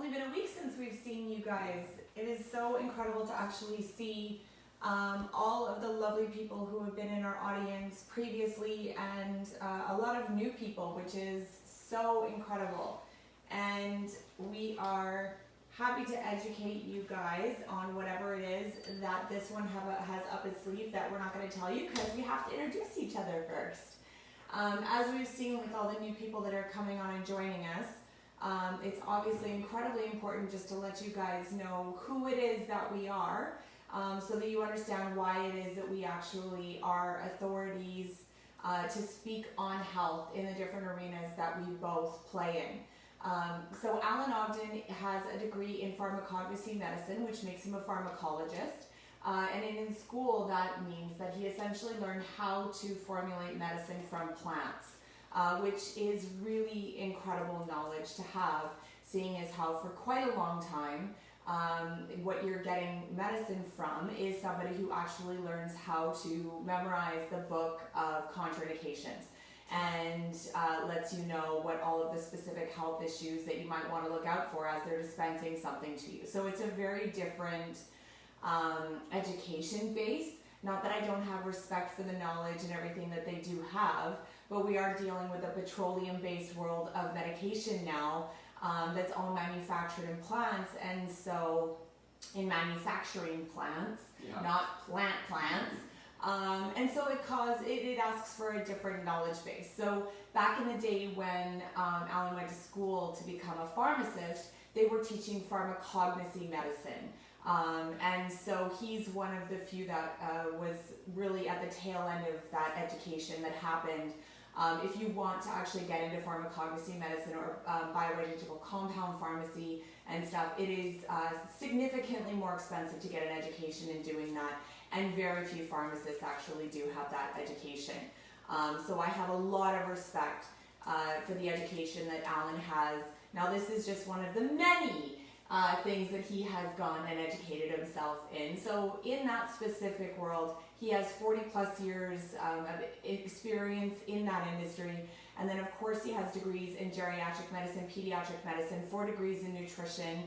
only been a week since we've seen you guys. It is so incredible to actually see all of the lovely people who have been in our audience previously and a lot of new people, which is so incredible. And we are happy to educate you guys on whatever it is that this one has up its sleeve that we're not going to tell you because we have to introduce each other first. As we've seen with all the new people that are coming on and joining us, it's obviously incredibly important just to let you guys know who it is that we are, so that you understand why it is that we actually are authorities to speak on health in the different arenas that we both play in. So Alan Ogden has a degree in pharmacognosy medicine, which makes him a pharmacologist. And in school, that means that he essentially learned how to formulate medicine from plants, which is really incredible knowledge to have, seeing as how for quite a long time, what you're getting medicine from is somebody who actually learns how to memorize the book of contraindications and lets you know what all of the specific health issues that you might want to look out for as they're dispensing something to you. So it's a very different education base. Not that I don't have respect for the knowledge and everything that they do have, but we are dealing with a petroleum-based world of medication now that's all manufactured in plants, and so in manufacturing plants, not plants. And so it asks for a different knowledge base. So back in the day when Alan went to school to become a pharmacist, they were teaching pharmacognosy medicine. And so he's one of the few that was really at the tail end of that education that happened. If you want to actually get into pharmacognosy medicine or bioidentical compound pharmacy and stuff, it is significantly more expensive to get an education in doing that, and very few pharmacists actually do have that education. So I have a lot of respect for the education that Alan has. Now this is just one of the many things that he has gone and educated himself in. So in that specific world, he has 40 plus years of experience in that industry. And then of course he has degrees in geriatric medicine, pediatric medicine, 4 degrees in nutrition.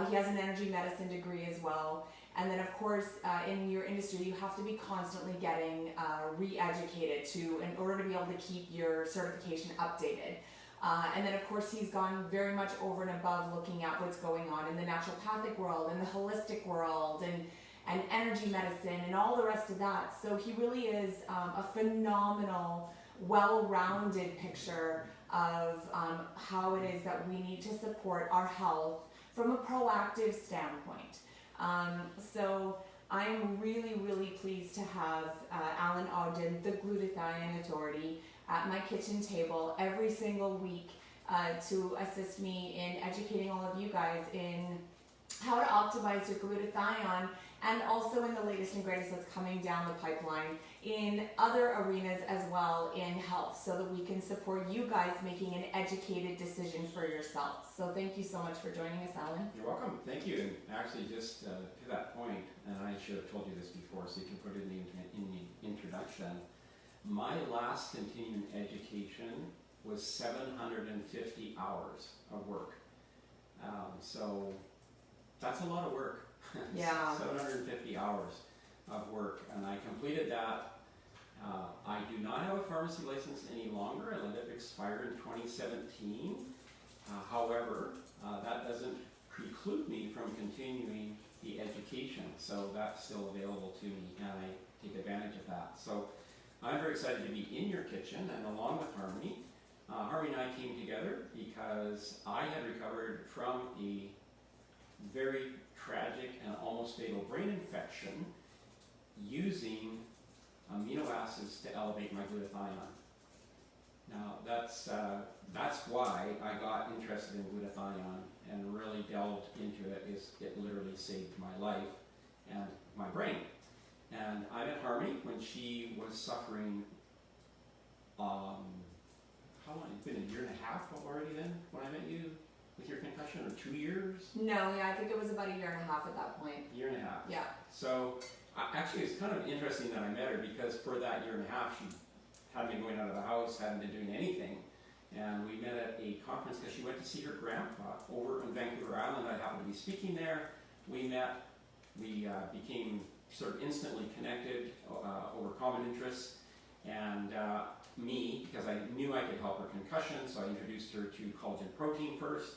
He has an energy medicine degree as well. And then of course in your industry you have to be constantly getting re-educated in order to be able to keep your certification updated. And then of course he's gone very much over and above looking at what's going on in the naturopathic world and the holistic world and energy medicine and all the rest of that. So he really is a phenomenal, well-rounded picture of how it is that we need to support our health from a proactive standpoint. So I'm really, really pleased to have Alan Ogden, the Glutathione Authority, at my kitchen table every single week to assist me in educating all of you guys in how to optimize your glutathione, and also in the latest and greatest that's coming down the pipeline in other arenas as well in health, so that we can support you guys making an educated decision for yourselves. So thank you so much for joining us, Alan. You're welcome. Thank you. And actually, just to that point, and I should have told you this before, so you can put it in the introduction. My last continuing education was 750 hours of work. So that's a lot of work. Yeah. 750 hours of work, and I completed that. I do not have a pharmacy license any longer. I let it expire in 2017. However, that doesn't preclude me from continuing the education, so that's still available to me, and I take advantage of that. So I'm very excited to be in your kitchen, and along with Harmony. Harmony and I came together because I had recovered from a very tragic and almost fatal brain infection using amino acids to elevate my glutathione. Now that's why I got interested in glutathione and really delved into it. It literally saved my life and my brain. And I met Harmony when she was suffering, how long? It's been a year and a half already then when I met you with your concussion, or 2 years? No, yeah, I think it was about a year and a half at that point. Year and a half. Yeah. So actually it's kind of interesting that I met her, because for that year and a half she hadn't been going out of the house, hadn't been doing anything. And we met at a conference because she went to see her grandpa over in Vancouver Island. I happened to be speaking there. We met, we became sort of instantly connected over common interests, and me, because I knew I could help her concussion, so I introduced her to collagen protein first,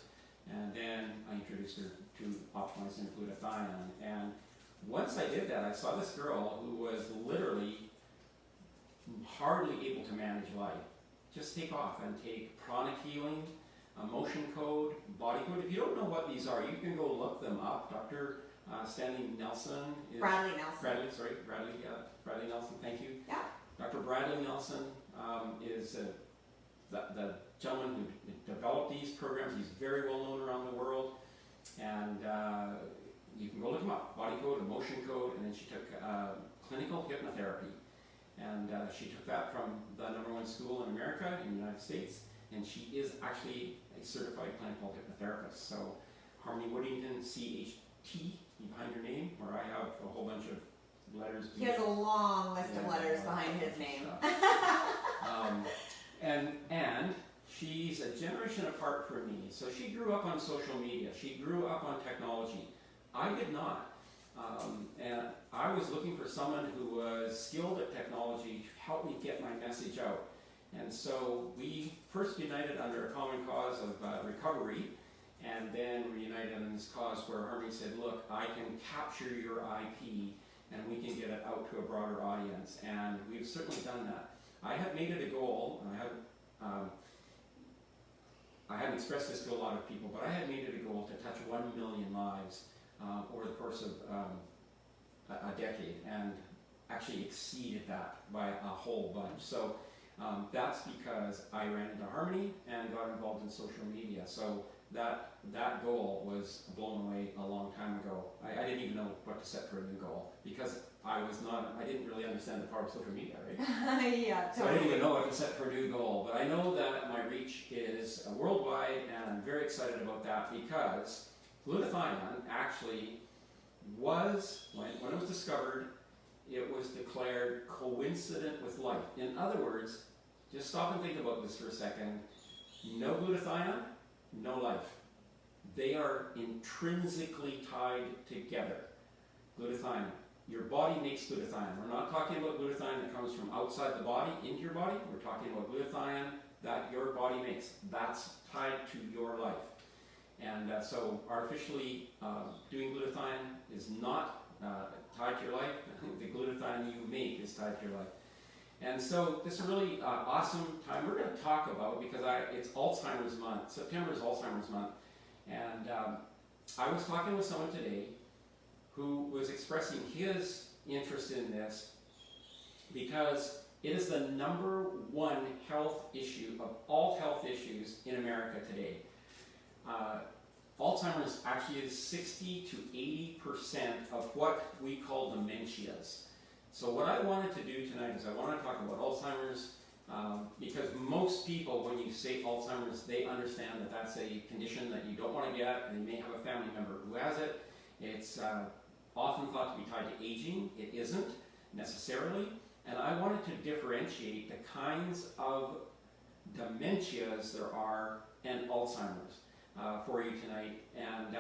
and then I introduced her to optimizing glutathione. And once I did that, I saw this girl who was literally hardly able to manage life. Just take off and take pranic healing, motion code, body code. If you don't know what these are, you can go look them up. Dr. Stanley Nelson is... Bradley Nelson. Bradley Nelson, thank you. Yeah. Dr. Bradley Nelson is the gentleman who developed these programs. He's very well known around the world. And you can go look him up, body code, emotion code, and then she took clinical hypnotherapy. And she took that from the #1 school in America, in the United States, and she is actually a certified clinical hypnotherapist. So Harmony Woodington C.Ht behind her name, where I have a whole bunch of letters. He has a long list of letters behind his name. And she's a generation apart from me. So she grew up on social media. She grew up on technology. I did not. And I was looking for someone who was skilled at technology to help me get my message out. And so we first united under a common cause of recovery, and then reunited in this cause where Harmony said, look, I can capture your IP and we can get it out to a broader audience. And we've certainly done that. I have made it a goal, and I haven't expressed this to a lot of people, but I had made it a goal to touch 1 million lives over the course of a decade, and actually exceeded that by a whole bunch. So that's because I ran into Harmony and got involved in social media. So that goal was blown away a long time ago. I didn't even know what to set for a new goal, because I didn't really understand the power of social media, right? Yeah, totally. So I didn't even know what to set for a new goal. But I know that my reach is worldwide, and I'm very excited about that, because glutathione actually was, when it was discovered, it was declared coincident with life. In other words, just stop and think about this for a second. No glutathione, no life. They are intrinsically tied together. Glutathione. Your body makes glutathione. We're not talking about glutathione that comes from outside the body into your body. We're talking about glutathione that your body makes. That's tied to your life. And so artificially doing glutathione is not tied to your life. The glutathione you make is tied to your life. And so this is a really awesome time we're going to talk about, because it's Alzheimer's month. September is Alzheimer's month. And I was talking with someone today who was expressing his interest in this because it is the #1 health issue of all health issues in America today. Alzheimer's actually is 60 to 80% of what we call dementias. So what I wanted to do tonight is I want to talk about Alzheimer's, because most people, when you say Alzheimer's, they understand that that's a condition that you don't want to get, and they may have a family member who has it. It's often thought to be tied to aging. It isn't necessarily. And I wanted to differentiate the kinds of dementias there are and Alzheimer's for you tonight, and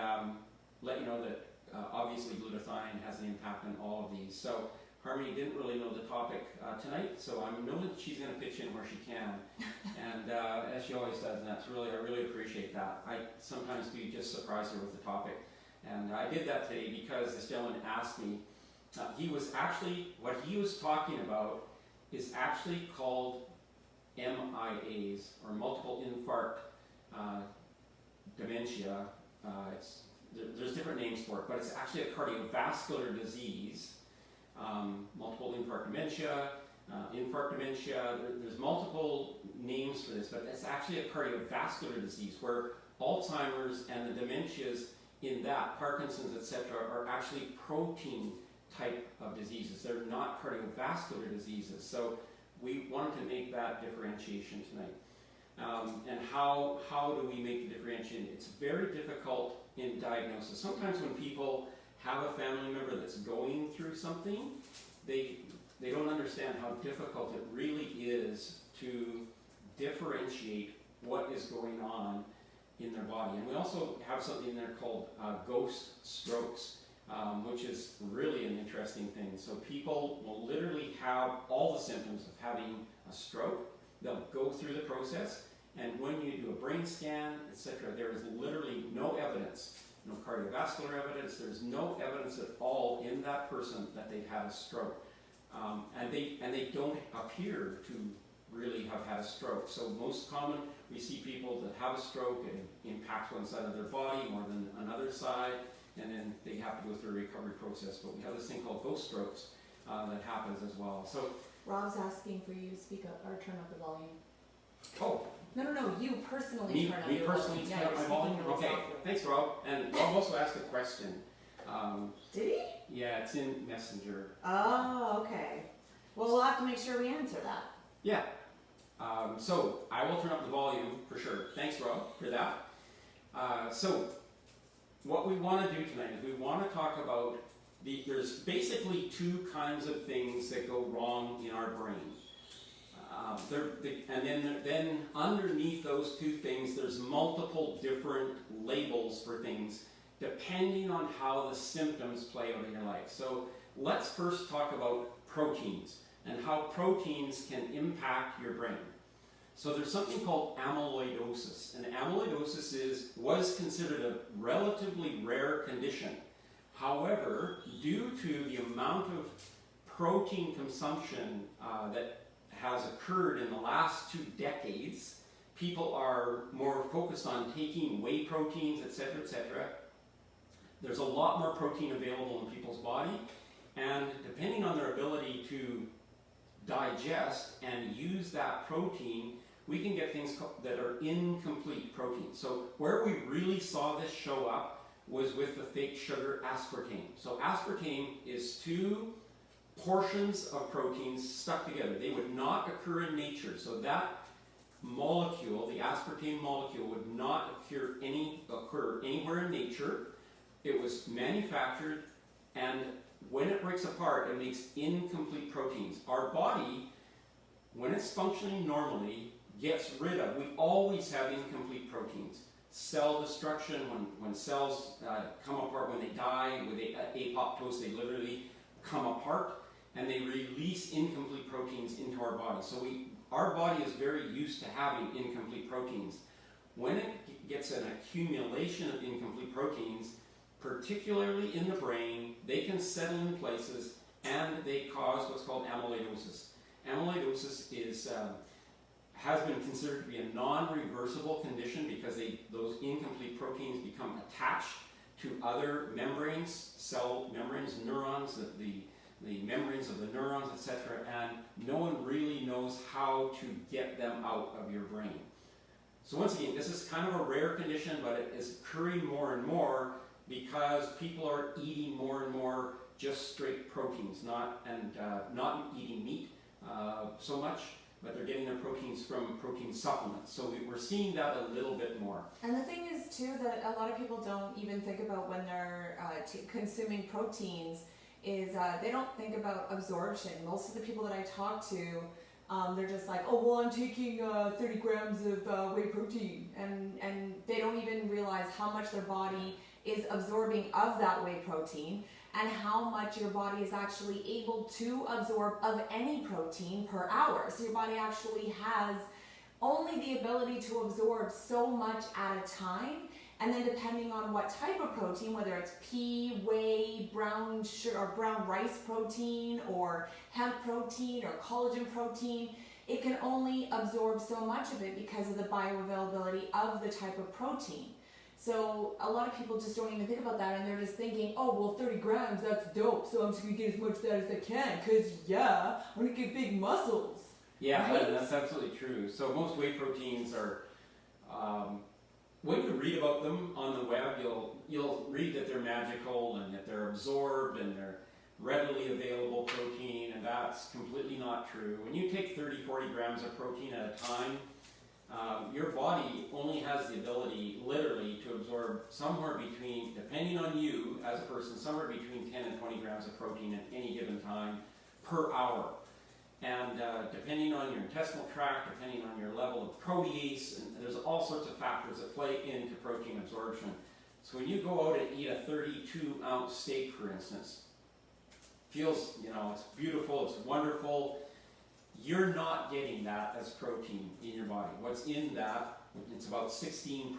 let you know that obviously glutathione has an impact on all of these. So Harmony didn't really know the topic tonight, so I know that she's going to pitch in where she can, and as she always does, and I really appreciate that. I sometimes do just surprise her with the topic, and I did that today because this gentleman asked me. What he was talking about is actually called MIAs, or multiple infarct dementia. There's different names for it, but it's actually a cardiovascular disease. Multiple infarct dementia, there's multiple names for this, but it's actually a cardiovascular disease where Alzheimer's and the dementias in that, Parkinson's, etc., are actually protein type of diseases. They're not cardiovascular diseases. So we wanted to make that differentiation tonight. And how do we make the differentiation? It's very difficult in diagnosis. Sometimes when people have a family member that's going through something, they don't understand how difficult it really is to differentiate what is going on in their body. And we also have something in there called ghost strokes, which is really an interesting thing. So people will literally have all the symptoms of having a stroke. They'll go through the process, and when you do a brain scan, etc., there is literally no evidence, no cardiovascular evidence, there's no evidence at all in that person that they've had a stroke. And they don't appear to really have had a stroke. So most common, we see people that have a stroke, it impacts one side of their body more than another side, and then they have to go through a recovery process. But we have this thing called ghost strokes that happens as well. So Rob's asking for you to speak up or turn up the volume. Oh. No, you personally turn up me your personally volume. turn up my volume? Okay, Softly. thanks Rob. And Rob also asked a question. Did he? Yeah, it's in Messenger. Oh, okay. Well, we'll have to make sure we answer that. Yeah. So I will turn up the volume for sure. Thanks Rob for that. So what we want to do tonight is we want to talk about there's basically two kinds of things that go wrong in our brain. And then underneath those two things, there's multiple different labels for things depending on how the symptoms play out in your life. So let's first talk about proteins and how proteins can impact your brain. So there's something called amyloidosis, and amyloidosis was considered a relatively rare condition. However, due to the amount of protein consumption that has occurred in the last 2 decades, people are more focused on taking whey proteins, etc., etc. There's a lot more protein available in people's body, and depending on their ability to digest and use that protein, we can get things that are incomplete proteins. So where we really saw this show up was with the fake sugar aspartame. So aspartame is 2 portions of proteins stuck together. They would not occur in nature. So that molecule, the aspartame molecule, would not occur anywhere in nature. It was manufactured, and when it breaks apart, it makes incomplete proteins. Our body, when it's functioning normally, gets rid of, we always have incomplete proteins. Cell destruction, when cells come apart, when they die, with apoptosis, they literally come apart, and they release incomplete proteins into our body. So our body is very used to having incomplete proteins. When it gets an accumulation of incomplete proteins, particularly in the brain, they can settle in places and they cause what's called amyloidosis. Amyloidosis has been considered to be a non-reversible condition because those incomplete proteins become attached to other membranes, cell membranes, neurons, the membranes of the neurons, etc., and no one really knows how to get them out of your brain. So once again, this is kind of a rare condition, but it is occurring more and more because people are eating more and more just straight proteins, not eating meat so much, but they're getting their proteins from protein supplements. So we're seeing that a little bit more. And the thing is too that a lot of people don't even think about when they're consuming proteins is they don't think about absorption. Most of the people that I talk to, they're just like, oh, well, I'm taking 30 grams of whey protein. And they don't even realize how much their body is absorbing of that whey protein and how much your body is actually able to absorb of any protein per hour. So your body actually has only the ability to absorb so much at a time. And then depending on what type of protein, whether it's pea, whey, brown sugar, or brown rice protein, or hemp protein, or collagen protein, it can only absorb so much of it because of the bioavailability of the type of protein. So a lot of people just don't even think about that, and they're just thinking, oh, well, 30 grams, that's dope, so I'm just going to get as much of that as I can, because, yeah, I'm going to get big muscles. Yeah, right? that's absolutely true. So most whey proteins are, when you read about them on the web, you'll read that they're magical and that they're absorbed and they're readily available protein, and that's completely not true. When you take 30, 40 grams of protein at a time, your body only has the ability, literally, to absorb somewhere between, depending on you as a person, somewhere between 10 and 20 grams of protein at any given time per hour. And depending on your intestinal tract, depending on your level of protease, and there's all sorts of factors that play into protein absorption. So when you go out and eat a 32-ounce steak, for instance, feels, it's beautiful, it's wonderful, you're not getting that as protein in your body. What's in that, it's about 16%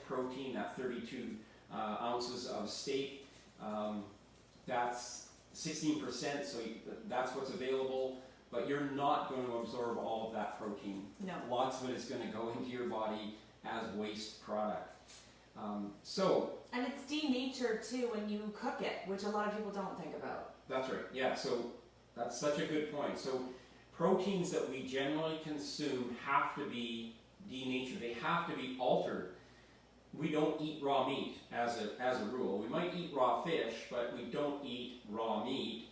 protein, that 32 ounces of steak. That's 16%, so that's what's available, but you're not going to absorb all of that protein. No. Lots of it is going to go into your body as waste product. And it's denatured too when you cook it, which a lot of people don't think about. That's right, yeah, so that's such a good point. So proteins that we generally consume have to be denatured, they have to be altered. We don't eat raw meat as a rule. We might eat raw fish, but we don't eat raw meat.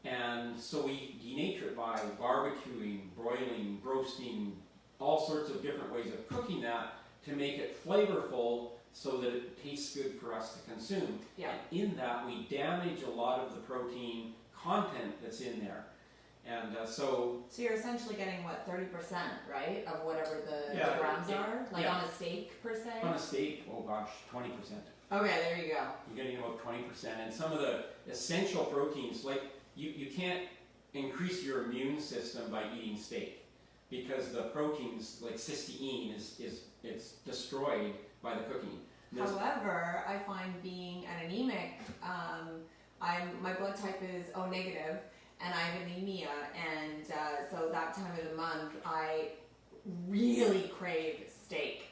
And so we denature it by barbecuing, broiling, roasting, all sorts of different ways of cooking that to make it flavorful so that it tastes good for us to consume. Yeah. And in that, we damage a lot of the protein content that's in there. And so you're essentially getting, what, 30%, right, of whatever the grams are? Like yeah. on a steak, per se? On a steak, oh gosh, 20%. Okay, there you go. You're getting about 20%. And some of the essential proteins, like you can't increase your immune system by eating steak because the proteins, like cysteine, it's destroyed by the cooking. However, I find being an anemic, my blood type is O negative, and I have anemia, and so that time of the month I really crave steak,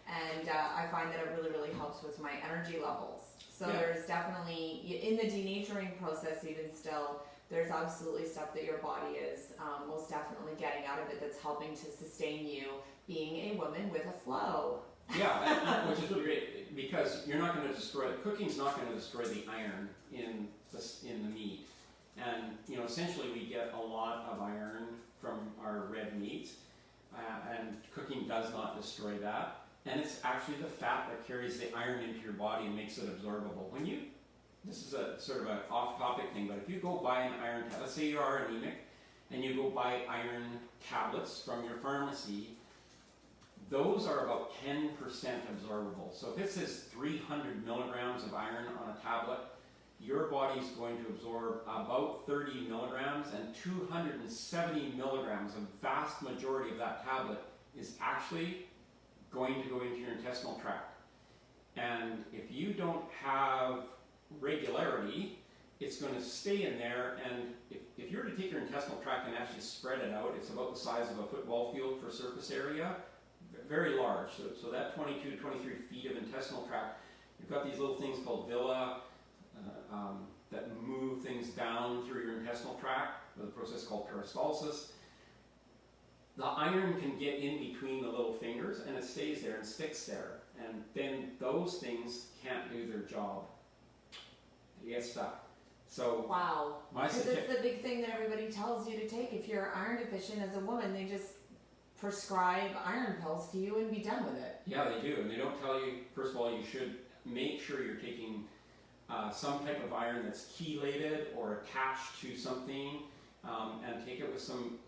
and I find that it really, really helps with my energy levels. So there's definitely, in the denaturing process even still, there's absolutely stuff that your body is most definitely getting out of it that's helping to sustain you being a woman with a flow. Yeah, which is really great because you're not going to destroy, cooking's not going to destroy the iron in the meat. And, essentially we get a lot of iron from our red meats, and cooking does not destroy that. And it's actually the fat that carries the iron into your body and makes it absorbable. This is a sort of an off-topic thing, but if you go buy an iron tablet, let's say you are anemic, and you go buy iron tablets from your pharmacy, those are about 10% absorbable. So if it says 300 milligrams of iron on a tablet, your body's going to absorb about 30 milligrams, and 270 milligrams, a vast majority of that tablet, is actually going to go into your intestinal tract. And if you don't have regularity, it's going to stay in there, and if you were to take your intestinal tract and actually spread it out, it's about the size of a football field for surface area, very large. So that 22 to 23 feet of intestinal tract, you've got these little things called villi that move things down through your intestinal tract with a process called peristalsis. The iron can get in between the little fingers and it stays there and sticks there, and then those things can't do their job. You get stuck. So wow, because it's the big thing that everybody tells you to take. If you're iron deficient as a woman, they just prescribe iron pills to you and be done with it. Yeah, they do, and they don't tell you, first of all, you should make sure you're taking some type of iron that's chelated or attached to something, and take it with some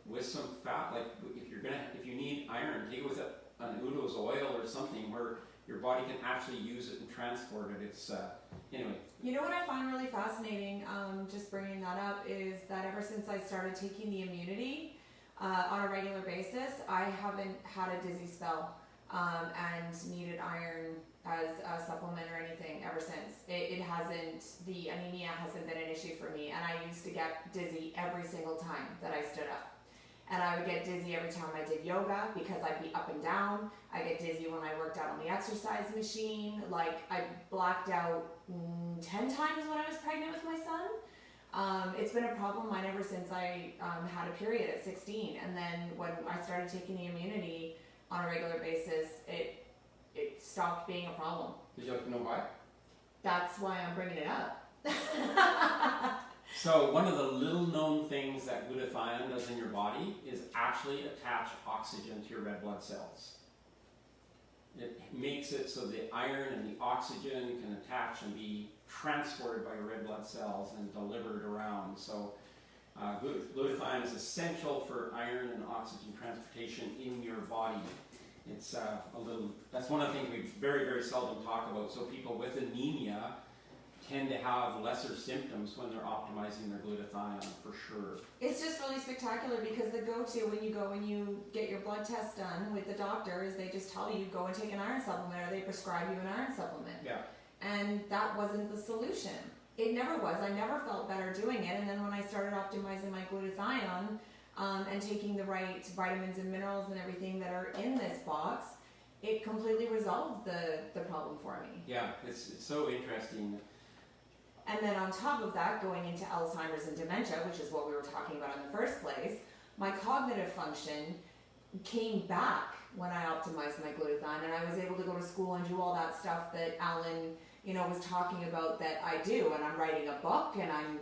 fat. Like if you need iron, take it with an Udo's oil or something where your body can actually use it and transport it. It's anyway. You know what I find really fascinating, just bringing that up, is that ever since I started taking the immunity on a regular basis, I haven't had a dizzy spell and needed iron as a supplement or anything ever since. The anemia hasn't been an issue for me, and I used to get dizzy every single time that I stood up. And I would get dizzy every time I did yoga because I'd be up and down. I get dizzy when I worked out on the exercise machine. Like, I blacked out 10 times when I was pregnant with my son. It's been a problem of mine ever since I had a period at 16. And then when I started taking the immunity on a regular basis, it stopped being a problem. Did you like to know why? That's why I'm bringing it up. So one of the little known things that glutathione does in your body is actually attach oxygen to your red blood cells. It makes it so the iron and the oxygen can attach and be transported by your red blood cells and delivered around. So Glutathione is essential for iron and oxygen transportation in your body. It's that's one of the things we very, very seldom talk about. So people with anemia tend to have lesser symptoms when they're optimizing their glutathione, for sure. It's just really spectacular because the go-to when you get your blood test done with the doctor is they just tell you go and take an iron supplement, or they prescribe you an iron supplement. Yeah. And that wasn't the solution. It never was. I never felt better doing it. And then when I started optimizing my glutathione and taking the right vitamins and minerals and everything that are in this box, it completely resolved the problem for me. Yeah, it's so interesting. And then on top of that, going into Alzheimer's and dementia, which is what we were talking about in the first place, my cognitive function came back when I optimized my glutathione, and I was able to go to school and do all that stuff that Alan, was talking about that I do. And I'm writing a book, and I'm,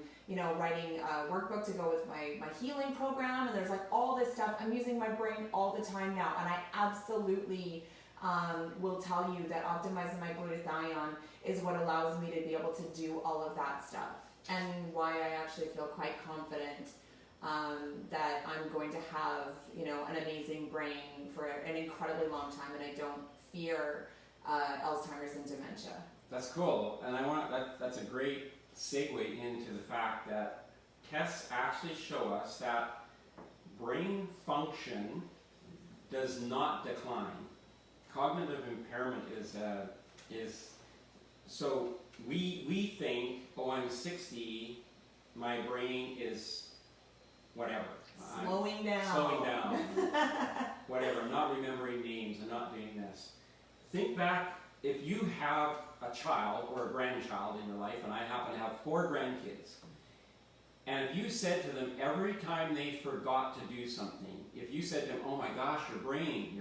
writing a workbook to go with my healing program, and there's like all this stuff. I'm using my brain all the time now, and I absolutely will tell you that optimizing my glutathione is what allows me to be able to do all of that stuff, and why I actually feel quite confident that I'm going to have, an amazing brain for an incredibly long time, and I don't fear Alzheimer's and dementia. That's cool, and that's a great segue into the fact that tests actually show us that brain function does not decline. Cognitive impairment is so we think, oh, I'm 60, my brain is whatever. Slowing down. Whatever, I'm not remembering names, I'm not doing this. Think back, if you have a child or a grandchild in your life, and I happen to have 4 grandkids, and if you said to them every time they forgot to do something, if you said to them, oh my gosh, your brain,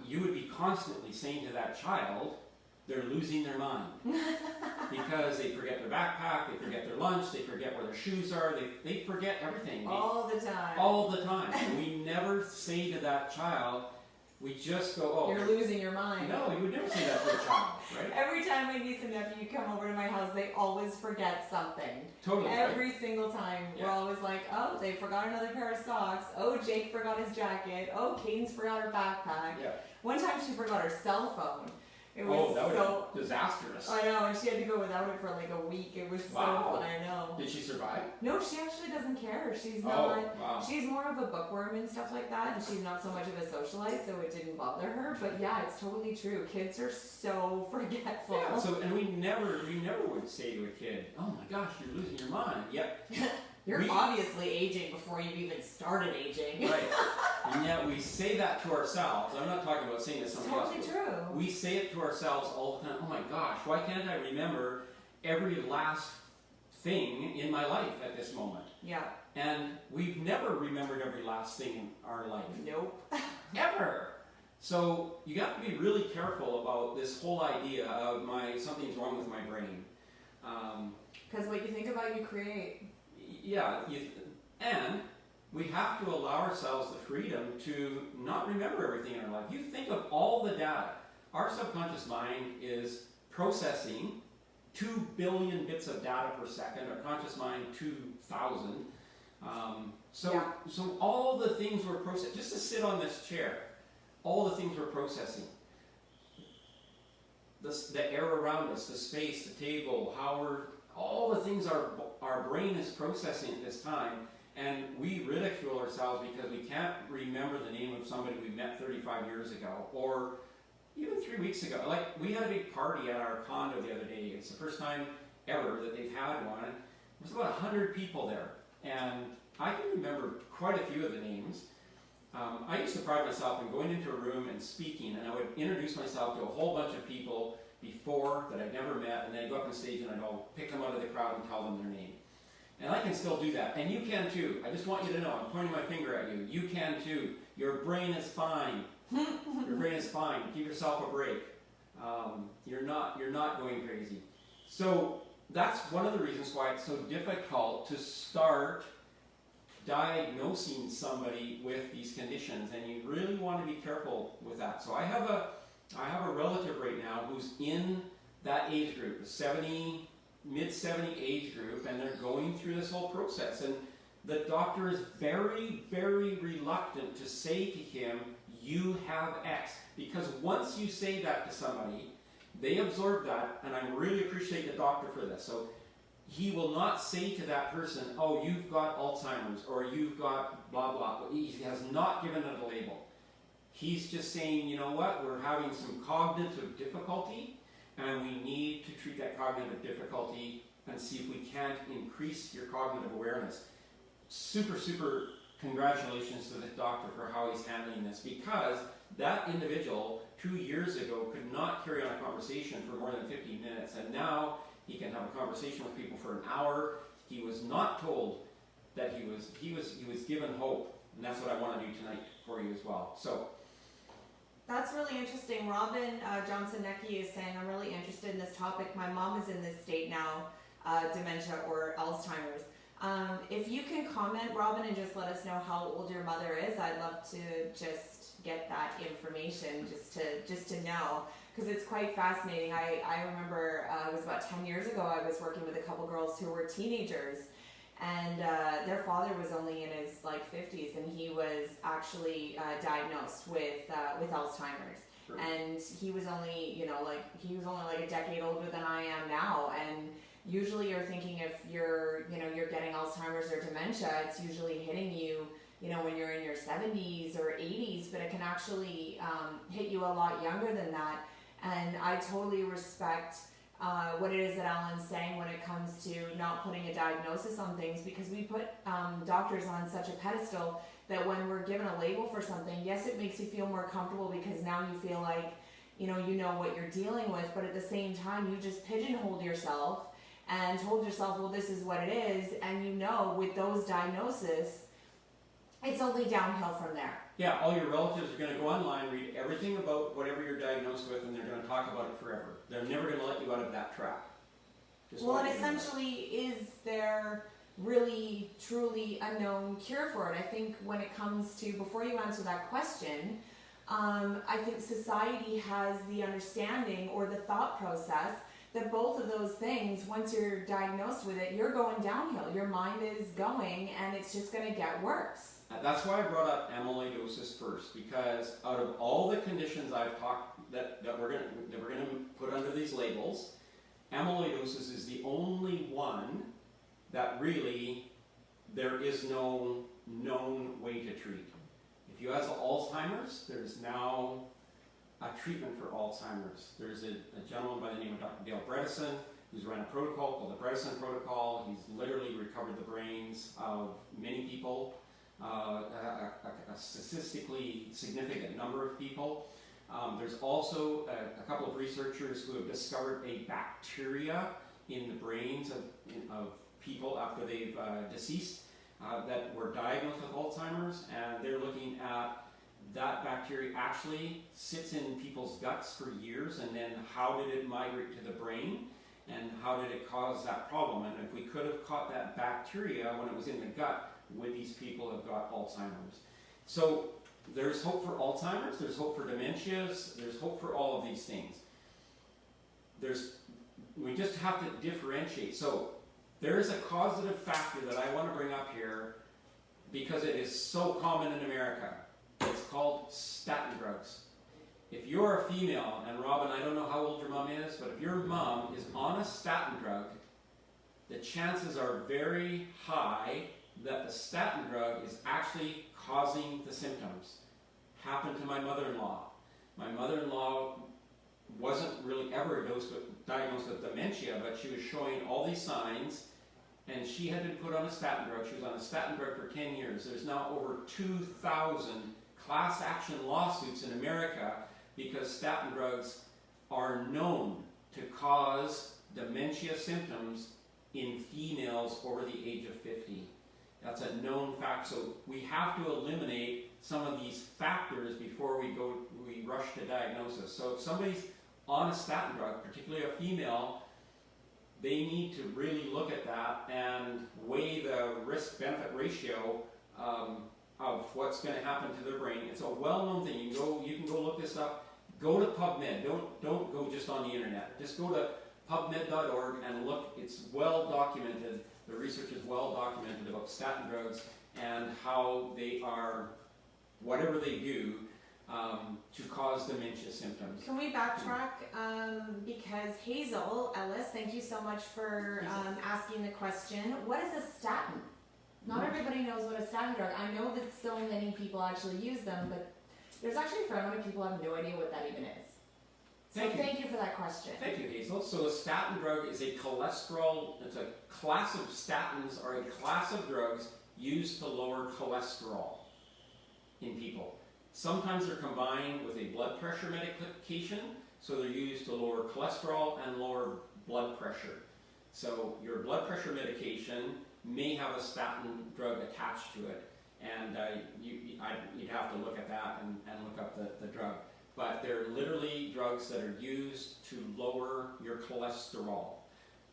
you would be constantly saying to that child, they're losing their mind. Because they forget their backpack, they forget their lunch, they forget where their shoes are, they forget everything. All the time. All the time. And we never say to that child, we just go, oh. You're losing your mind. No, you would never say that to a child, right? Every time my niece and nephew come over to my house, they always forget something. Totally. Every single time. Yeah. We're always like, oh, they forgot another pair of socks. Oh, Jake forgot his jacket. Oh, Kaden's forgot her backpack. Yeah. One time she forgot her cell phone. It was that so was disastrous. I know, and she had to go without it for like a week. It was so fun, I know. Did she survive? No, she actually doesn't care. She's not. Wow. She's more of a bookworm and stuff like that, and she's not so much of a socialite, so it didn't bother her. But yeah, it's totally true. Kids are so forgetful. Yeah. So, and we never would say to a kid, "Oh my gosh, you're losing your mind." Yep. You're obviously aging before you even started aging. Right. And yet we say that to ourselves. I'm not talking about saying it to somebody else. Totally true. We say it to ourselves all the time. Oh my gosh, why can't I remember every last thing in my life at this moment? Yeah. And we've never remembered every last thing in our life. Nope. Ever. So you have to be really careful about this whole idea of something's wrong with my brain. Because what you think about, you create. Yeah, and we have to allow ourselves the freedom to not remember everything in our life. You think of all the data. Our subconscious mind is processing 2 billion bits of data per second. Our conscious mind, 2,000. So all the things we're processing, just to sit on this chair, all the things we're processing. The air around us, the space, the table, all the things our brain is processing at this time, and we ridicule ourselves because we can't remember the name of somebody we met 35 years ago, or even 3 weeks ago. Like, we had a big party at our condo the other day. It's the first time ever that they've had one. There was about 100 people there, and I can remember quite a few of the names. I used to pride myself in going into a room and speaking, and I would introduce myself to a whole bunch of people before that I'd never met, and then I'd go up on stage and I'd go pick them out of the crowd and tell them their name. And I can still do that, and you can too. I just want you to know, I'm pointing my finger at you. You can too. Your brain is fine. Your brain is fine. Give yourself a break. You're not going crazy. So that's one of the reasons why it's so difficult to start diagnosing somebody with these conditions, and you really want to be careful with that. So I have a relative right now who's in that age group, 70 mid-70 age group, and they're going through this whole process. And the doctor is very, very reluctant to say to him, you have X. Because once you say that to somebody, they absorb that, and I really appreciate the doctor for this. So he will not say to that person, oh, you've got Alzheimer's, or you've got blah, blah. He has not given it a label. He's just saying, you know what, we're having some cognitive difficulty, and we need to treat that cognitive difficulty and see if we can't increase your cognitive awareness. Super, super congratulations to the doctor for how he's handling this, because that individual 2 years ago could not carry on a conversation for more than 15 minutes, and now he can have a conversation with people for an hour. He was not told that he was given hope, and that's what I want to do tonight for you as well. So that's really interesting. Robin Johnson-Necke is saying, I'm really interested in this topic. My mom is in this state now, dementia or Alzheimer's. If you can comment, Robin, and just let us know how old your mother is, I'd love to just get that information, just to know, because it's quite fascinating. I remember it was about 10 years ago, I was working with a couple girls who were teenagers, and their father was only in his 50s, and he was actually diagnosed with Alzheimer's. Sure. And he was only like a decade older than I am now. And usually you're thinking if you're getting Alzheimer's or dementia, it's usually hitting you, when you're in your 70s or 80s, but it can actually hit you a lot younger than that. And I totally respect what it is that Alan's saying when it comes to not putting a diagnosis on things, because we put doctors on such a pedestal that when we're given a label for something, yes, it makes you feel more comfortable because now you feel like you know what you're dealing with, but at the same time you just pigeonholed yourself and told yourself, well, this is what it is, and with those diagnoses, it's only downhill from there. yeah, all your relatives are going to go online, read everything about whatever you're diagnosed with, and they're going to talk about it forever. They're never going to let you out of that trap. Well, and essentially, is there really, truly a known cure for it? I think when it comes to, before you answer that question, I think society has the understanding or the thought process that both of those things, once you're diagnosed with it, you're going downhill. Your mind is going, and it's just going to get worse. That's why I brought up amyloidosis first, because out of all the conditions I've talked that we're going to put under these labels, amyloidosis is the only one that really there is no known way to treat. If you have Alzheimer's, there's now a treatment for Alzheimer's. There's a gentleman by the name of Dr. Dale Bredesen who's run a protocol called the Bredesen Protocol. He's literally recovered the brains of many people, a statistically significant number of people. There's also a couple of researchers who have discovered a bacteria in the brains of people after they've deceased that were diagnosed with Alzheimer's, and they're looking at that bacteria actually sits in people's guts for years, and then how did it migrate to the brain, and how did it cause that problem? And if we could have caught that bacteria when it was in the gut, would these people have got Alzheimer's? So there's hope for Alzheimer's, there's hope for dementias, there's hope for all of these things. We just have to differentiate. So there is a causative factor that I want to bring up here because it is so common in America. It's called statin drugs. If you're a female, and Robin, I don't know how old your mom is, but if your mom is on a statin drug, the chances are very high that the statin drug is actually causing the symptoms. Happened to my mother-in-law. My mother-in-law wasn't really ever diagnosed with dementia, but she was showing all these signs, and she had been put on a statin drug. She was on a statin drug for 10 years. There's now over 2,000 class action lawsuits in America because statin drugs are known to cause dementia symptoms in females over the age of 50. That's a known fact. So we have to eliminate some of these factors before we rush to diagnosis. So if somebody's on a statin drug, particularly a female, they need to really look at that and weigh the risk-benefit ratio of what's going to happen to their brain. It's a well-known thing. You can go look this up. Go to PubMed. Don't go just on the internet. Just go to PubMed.org and look. It's well documented. The research is well documented about statin drugs and how they are, whatever they do, to cause dementia symptoms. Can we backtrack? Because Hazel Ellis, thank you so much for asking the question. What is a statin? Not everybody knows what a statin drug. I know that so many people actually use them, but there's actually a fair amount of people who have no idea what that even is. Thank you for that question. Thank you, Hazel. So a statin drug is a cholesterol, it's a class of statins are a class of drugs used to lower cholesterol in people. Sometimes they're combined with a blood pressure medication, so they're used to lower cholesterol and lower blood pressure. So your blood pressure medication may have a statin drug attached to it, and you'd have to look at that and look up the drug. But they're literally drugs that are used to lower your cholesterol.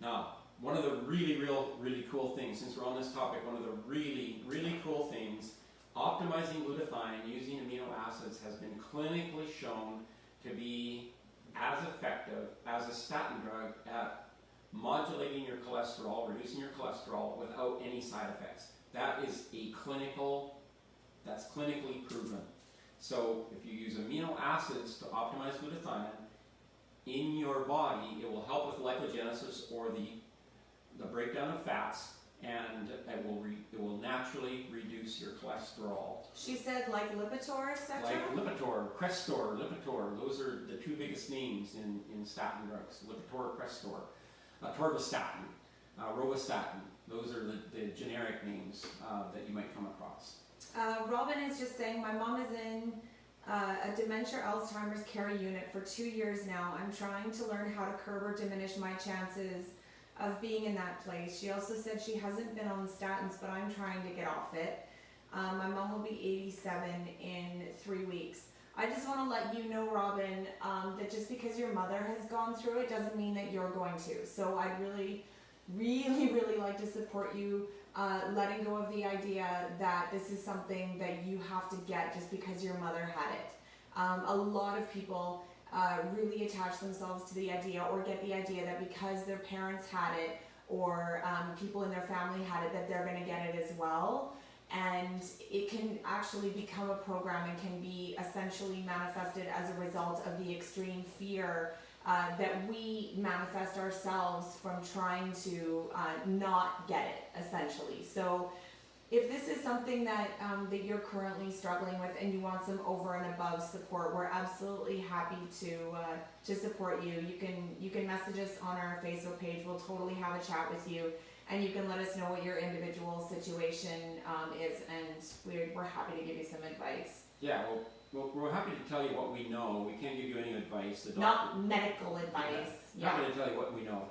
Now, one of the really cool things, since we're on this topic, one of the really cool things, optimizing glutathione using amino acids has been clinically shown to be as effective as a statin drug at modulating your cholesterol, reducing your cholesterol without any side effects. That is that's clinically proven. So if you use amino acids to optimize glutathione in your body, it will help with lipogenesis, or the breakdown of fats, and it will naturally reduce your cholesterol. She said like Lipitor, etc.? Like Lipitor, Crestor, Lipitor, those are the two biggest names in statin drugs. Lipitor, Crestor. Atorvastatin, Rovastatin, those are the generic names that you might come across. Robin is just saying, my mom is in a dementia Alzheimer's care unit for 2 years now. I'm trying to learn how to curb or diminish my chances of being in that place. She also said she hasn't been on statins, but I'm trying to get off it. My mom will be 87 in 3 weeks. I just want to let you know, Robin, that just because your mother has gone through it doesn't mean that you're going to. So I'd really like to support you letting go of the idea that this is something that you have to get just because your mother had it. A lot of people really attach themselves to the idea, or get the idea that because their parents had it, or people in their family had it, that they're going to get it as well. And it can actually become a program and can be essentially manifested as a result of the extreme fear that we manifest ourselves from trying to not get it, essentially. So if this is something that that you're currently struggling with and you want some over and above support, we're absolutely happy to support you. You can message us on our Facebook page. We'll totally have a chat with you, and you can let us know what your individual situation is, and we're happy to give you some advice. Yeah, well, we're happy to tell you what we know. We can't give you any advice. Not medical advice. Yeah. Not going to tell you what we know.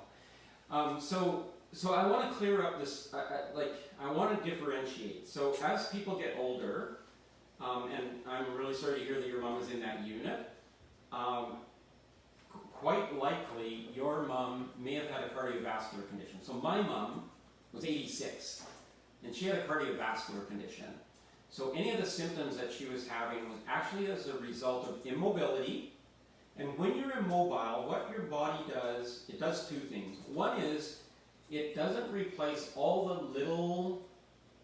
So I want to clear up this, I want to differentiate. So as people get older, and I'm really sorry to hear that your mom is in that unit, quite likely your mom may have had a cardiovascular condition. So my mom was 86, and she had a cardiovascular condition. So any of the symptoms that she was having was actually as a result of immobility. And when you're immobile, what your body does, it does two things. One is, it doesn't replace all the little,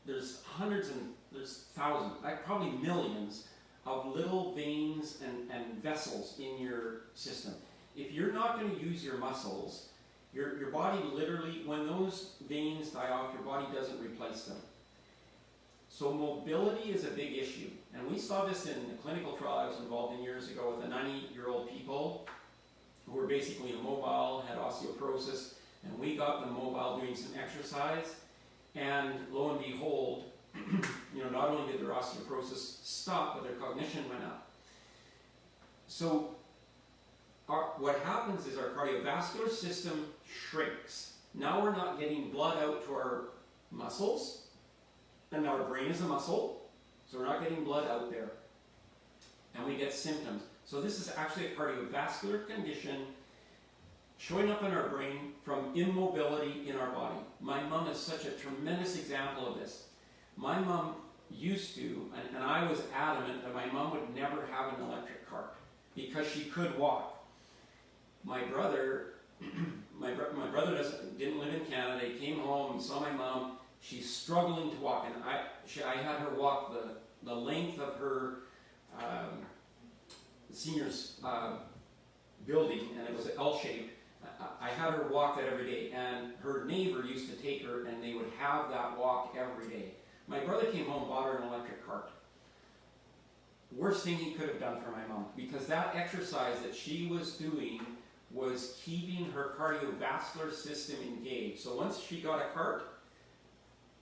there's hundreds and there's thousands, probably millions of little veins and vessels in your system. If you're not going to use your muscles, your body literally, when those veins die off, your body doesn't replace them. So mobility is a big issue. And we saw this in a clinical trial I was involved in years ago with a 90-year-old people who were basically immobile, had osteoporosis, and we got them mobile doing some exercise, and lo and behold, not only did their osteoporosis stop, but their cognition went up. So what happens is our cardiovascular system shrinks. Now we're not getting blood out to our muscles, and our brain is a muscle, so we're not getting blood out there, and we get symptoms. So this is actually a cardiovascular condition showing up in our brain from immobility in our body. My mom is such a tremendous example of this. My mom used to, and I was adamant that my mom would never have an electric cart because she could walk. My brother brother didn't live in Canada. He came home and saw my mom. She's struggling to walk, and I had her walk the length of her seniors building, and it was an L-shaped. I had her walk that every day, and her neighbor used to take her, and they would have that walk every day. My brother came home and bought her an electric cart. Worst thing he could have done for my mom, because that exercise that she was doing was keeping her cardiovascular system engaged. So once she got a cart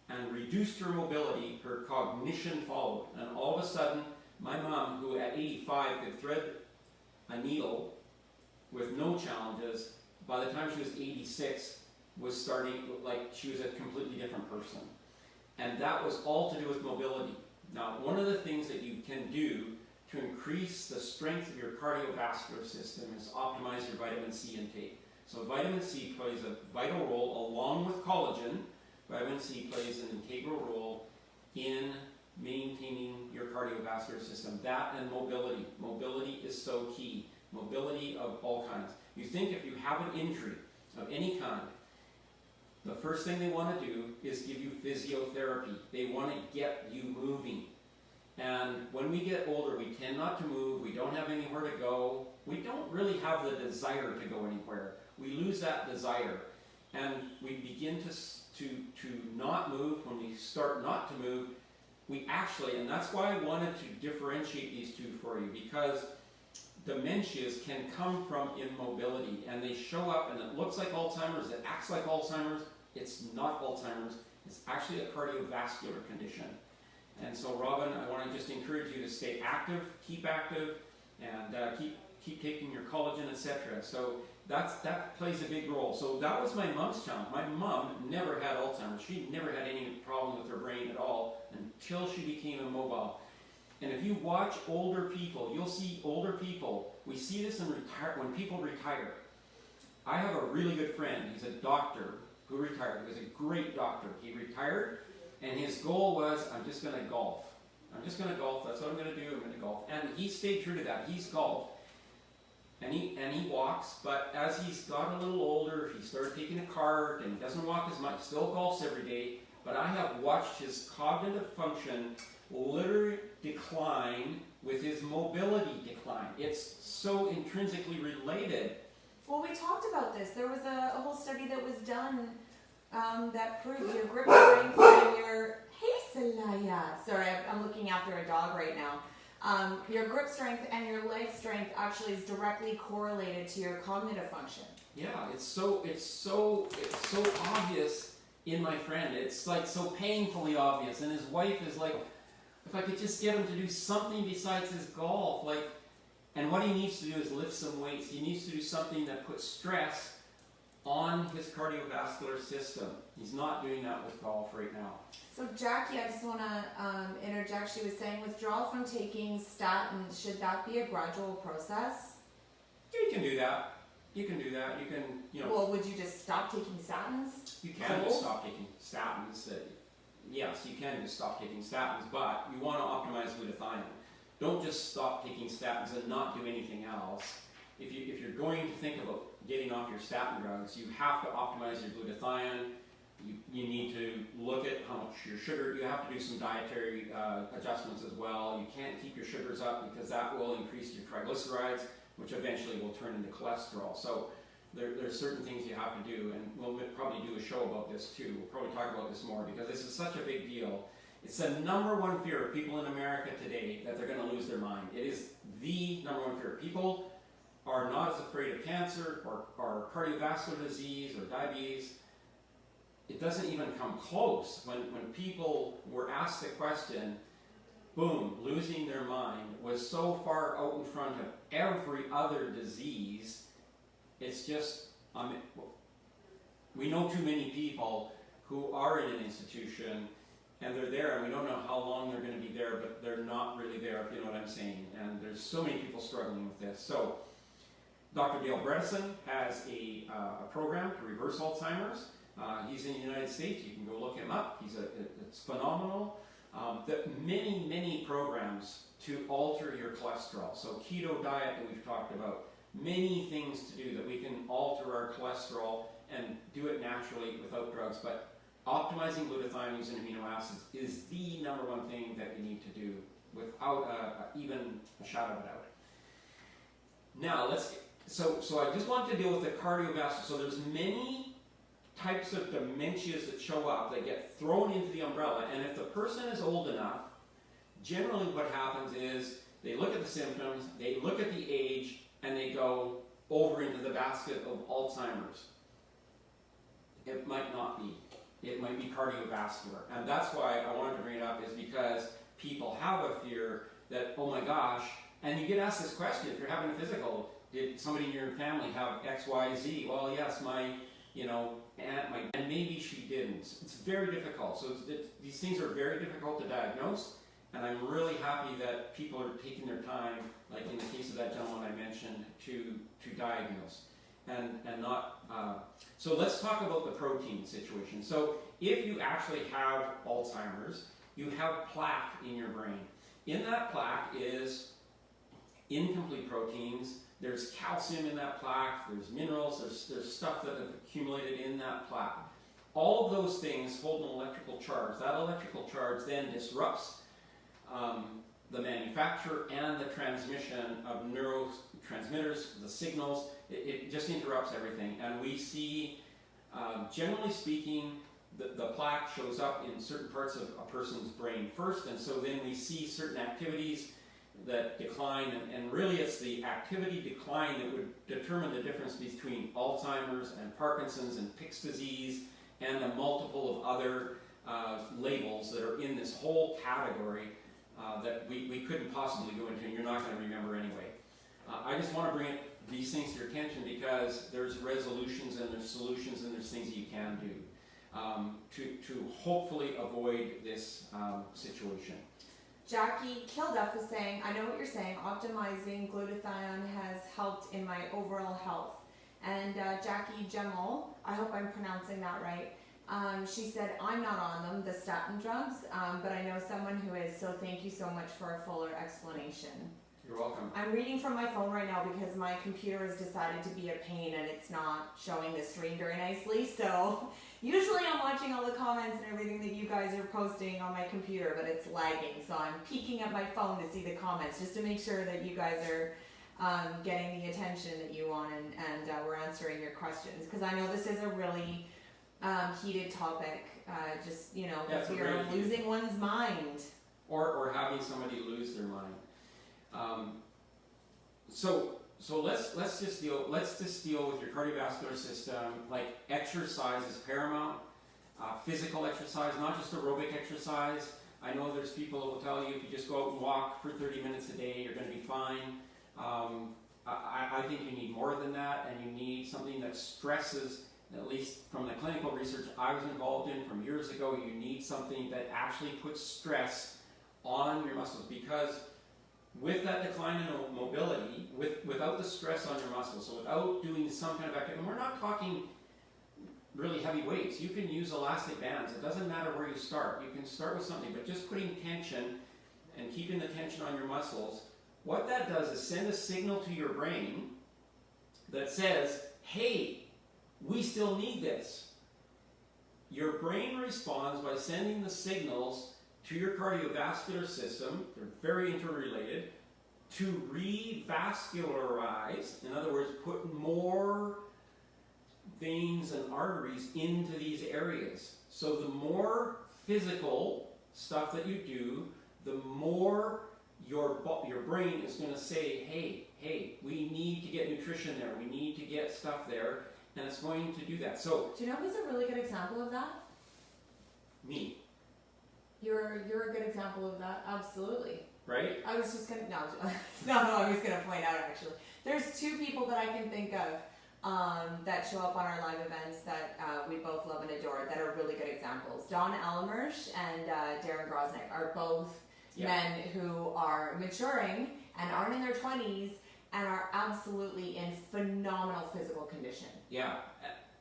and reduced her mobility, her cognition followed. And all of a sudden, my mom, who at 85 could thread a needle with no challenges, by the time she was 86, was starting, like, she was a completely different person. And that was all to do with mobility. Now, one of the things that you can do to increase the strength of your cardiovascular system is optimize your vitamin C intake. So vitamin C plays a vital role, along with collagen. Vitamin C plays an integral role in maintaining your cardiovascular system. That and mobility. Mobility is so key. Mobility of all kinds. You think if you have an injury of any kind, the first thing they want to do is give you physiotherapy. They want to get you moving. And when we get older, we tend not to move. We don't have anywhere to go. We don't really have the desire to go anywhere. We lose that desire. And we begin to not move. When we start not to move, we actually, and that's why I wanted to differentiate these two for you, because dementias can come from immobility, and they show up and it looks like Alzheimer's, it acts like Alzheimer's. It's not Alzheimer's. It's actually a cardiovascular condition. And so, Robin, I want to just encourage you to stay active, and keep taking your collagen, etc. So that plays a big role. So that was my mom's challenge. My mom never had Alzheimer's. She never had any problem with her brain at all until she became immobile. And if you watch older people, you'll see older people. We see this when people retire. I have a really good friend. He's a doctor who retired. He was a great doctor. He retired, and his goal was, I'm just going to golf. I'm just going to golf. That's what I'm going to do. I'm going to golf. And he stayed true to that. He's golfed. And he walks, but as he's gotten a little older, he started taking a cart, and he doesn't walk as much, still golfs every day. But I have watched his cognitive function literally decline with his mobility decline. It's so intrinsically related. Well, we talked about this. There was a whole study that was done that proved your grip strength and your... Hey, Salaya! Sorry, I'm looking after a dog right now. Your grip strength and your leg strength actually is directly correlated to your cognitive function. Yeah, it's so obvious in my friend. It's like so painfully obvious. And his wife is like, if I could just get him to do something besides his golf, like, and what he needs to do is lift some weights. He needs to do something that puts stress on his cardiovascular system. He's not doing that with golf right now. So Jackie, I just want to interject. She was saying withdrawal from taking statins, should that be a gradual process? You can do that. You can do that. You can, Well, would you just stop taking statins? You can just stop taking statins. Yes, you can just stop taking statins, but you want to optimize glutathione. Don't just stop taking statins and not do anything else. If you're going to think about getting off your statin drugs, you have to optimize your glutathione. You need to look at how much your sugar. You have to do some dietary adjustments as well. You can't keep your sugars up because that will increase your triglycerides, which eventually will turn into cholesterol. So there's certain things you have to do, and we'll probably do a show about this too. We'll probably talk about this more because this is such a big deal. It's the number one fear of people in America today, that they're going to lose their mind. It is the number one fear. People are not as afraid of cancer or cardiovascular disease or diabetes. It doesn't even come close. When people were asked the question, boom, losing their mind was so far out in front of every other disease. It's just, we know too many people who are in an institution and they're there, and we don't know how long they're going to be there, but they're not really there, if you know what I'm saying. And there's so many people struggling with this. So Dr. Dale Bredesen has a program to reverse Alzheimer's. He's in the United States. You can go look him up. It's phenomenal. Many programs to alter your cholesterol. So keto diet that we've talked about. Many things to do that we can alter our cholesterol and do it naturally without drugs, but optimizing glutathione using amino acids is the number one thing that you need to do without even a shadow of a doubt. Now, so I just want to deal with the cardiovascular. So there's many types of dementias that show up that get thrown into the umbrella, and if the person is old enough, generally what happens is they look at the symptoms, they look at the age, and they go over into the basket of Alzheimer's. It might not be. It might be cardiovascular. And that's why I wanted to bring it up, is because people have a fear that, oh my gosh, and you get asked this question, if you're having a physical, did somebody in your family have X, Y, Z? Well, yes, my, aunt, and maybe she didn't. It's very difficult. So these things are very difficult to diagnose, and I'm really happy that people are taking their time, like in the case of that gentleman I mentioned, to diagnose. And not, so let's talk about the protein situation. So if you actually have Alzheimer's, you have plaque in your brain. In that plaque is incomplete proteins, there's calcium in that plaque, there's minerals, there's stuff that have accumulated in that plaque. All of those things hold an electrical charge. That electrical charge then disrupts the manufacture and the transmission of neurotransmitters, the signals. It just interrupts everything. And we see, generally speaking, the plaque shows up in certain parts of a person's brain first, and so then we see certain activities that decline, and really it's the activity decline that would determine the difference between Alzheimer's and Parkinson's and Pick's disease and the multiple of other labels that are in this whole category that we couldn't possibly go into, and you're not going to remember anyway. I just want to bring these things to your attention because there's resolutions and there's solutions and there's things you can do to hopefully avoid this situation. Jackie Kilduff is saying, I know what you're saying, optimizing glutathione has helped in my overall health. And Jackie Gemel, I hope I'm pronouncing that right, she said, I'm not on them, the statin drugs, but I know someone who is, so thank you so much for a fuller explanation. You're welcome. I'm reading from my phone right now because my computer has decided to be a pain and it's not showing the stream very nicely, so usually I'm watching all the comments and everything that you guys are posting on my computer, but it's lagging, so I'm peeking at my phone to see the comments just to make sure that you guys are getting the attention that you want and we're answering your questions, because I know this is a really heated topic, the fear of losing one's mind. Or having somebody lose their mind. So let's just deal with your cardiovascular system. Like, exercise is paramount. Physical exercise, not just aerobic exercise. I know there's people who will tell you if you just go out and walk for 30 minutes a day, you're going to be fine. I think you need more than that, and you need something that stresses, at least from the clinical research I was involved in from years ago, you need something that actually puts stress on your muscles, because with that decline in mobility, without the stress on your muscles, so without doing some kind of activity, and we're not talking really heavy weights, you can use elastic bands. It doesn't matter where you start. You can start with something, but just putting tension and keeping the tension on your muscles, what that does is send a signal to your brain that says, hey, we still need this. Your brain responds by sending the signals to your cardiovascular system, they're very interrelated, to revascularize, in other words, put more veins and arteries into these areas. So the more physical stuff that you do, the more your brain is going to say, hey, we need to get nutrition there, we need to get stuff there, and it's going to do that. So, do you know who's a really good example of that? Me. You're a good example of that, absolutely. Right? I was just gonna, no, it's not what I was gonna point out actually. There's two people that I can think of that show up on our live events that we both love and adore that are really good examples. Don Elmersh and Darren Grosnick are both men who are maturing and aren't in their 20s and are absolutely in phenomenal physical condition. Yeah,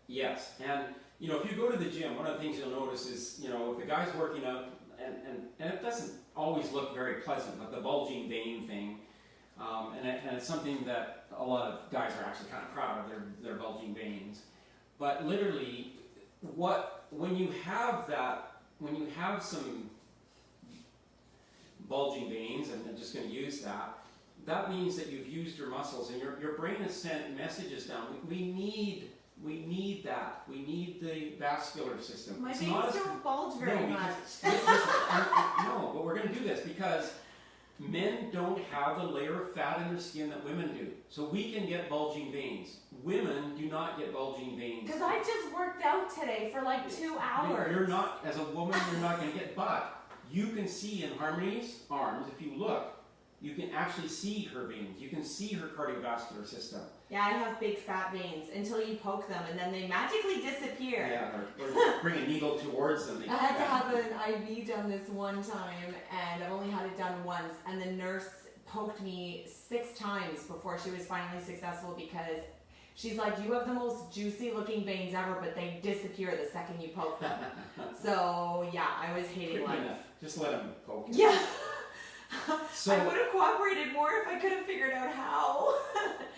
yes. And if you go to the gym, one of the things you'll notice is, if the guy's working out, and it doesn't always look very pleasant, but the bulging vein thing, and it's something that a lot of guys are actually kind of proud of, their bulging veins. But literally, when you have some bulging veins, and I'm just going to use that, that means that you've used your muscles, and your brain has sent messages down. We need that. We need the vascular system. My veins don't bulge very much. No, but we're going to do this because men don't have the layer of fat in their skin that women do. So we can get bulging veins. Women do not get bulging veins. Because I just worked out today for like 2 hours. You're not, as a woman, you're not going to get, but you can see in Harmony's arms, if you look, you can actually see her veins. You can see her cardiovascular system. Yeah, I have big fat veins until you poke them, and then they magically disappear. Yeah, or bring a needle towards them. I had to have an IV done this one time, and I've only had it done once, and the nurse poked me 6 times before she was finally successful, because she's like, you have the most juicy looking veins ever, but they disappear the second you poke them. So yeah, I was hating life. Just let them poke. Yeah. So, I would have cooperated more if I could have figured out how.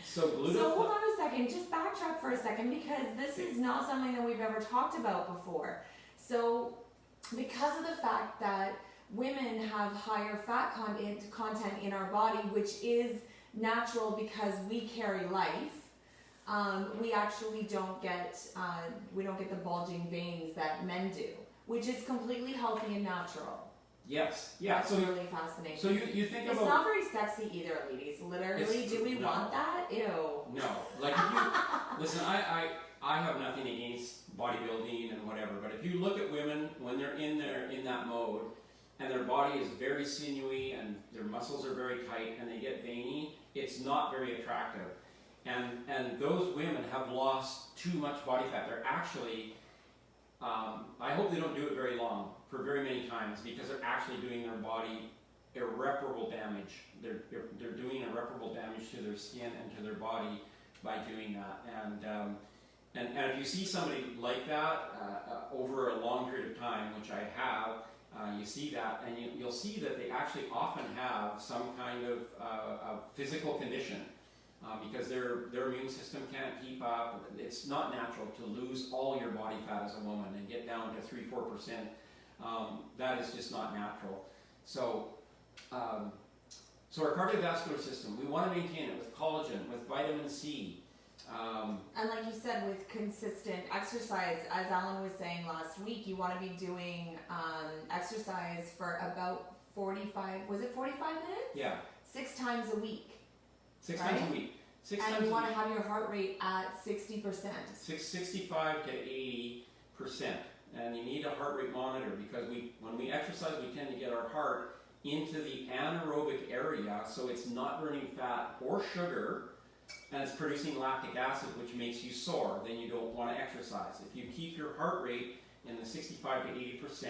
So hold on a second, just backtrack for a second, because this is not something that we've ever talked about before. So because of the fact that women have higher fat content in our body, which is natural because we carry life, we actually don't get the bulging veins that men do, which is completely healthy and natural. Yes, yeah. That's really fascinating. So you think about... It's not very sexy either, ladies. Literally, do we want that? Ew. No. Like, if you... Listen, I have nothing against bodybuilding and whatever, but if you look at women when they're in that mode, and their body is very sinewy, and their muscles are very tight, and they get veiny, it's not very attractive. And those women have lost too much body fat. They're actually... I hope they don't do it very long, for very many times, because they're actually doing their body irreparable damage. They're doing irreparable damage to their skin and to their body by doing that. And if you see somebody like that over a long period of time, which I have, you see that, and you'll see that they actually often have some kind of physical condition. Because their immune system can't keep up. It's not natural to lose all your body fat as a woman and get down to 3-4%. That is just not natural. So our cardiovascular system, we want to maintain it with collagen, with vitamin C. And like you said, with consistent exercise, as Alan was saying last week, you want to be doing exercise for about 45 minutes? Yeah. 6 times a week. 6 times a week. And you want to have your heart rate at 60%. 65 to 80%. And you need a heart rate monitor, because when we exercise, we tend to get our heart into the anaerobic area, so it's not burning fat or sugar, and it's producing lactic acid, which makes you sore. Then you don't want to exercise. If you keep your heart rate in the 65 to 80%,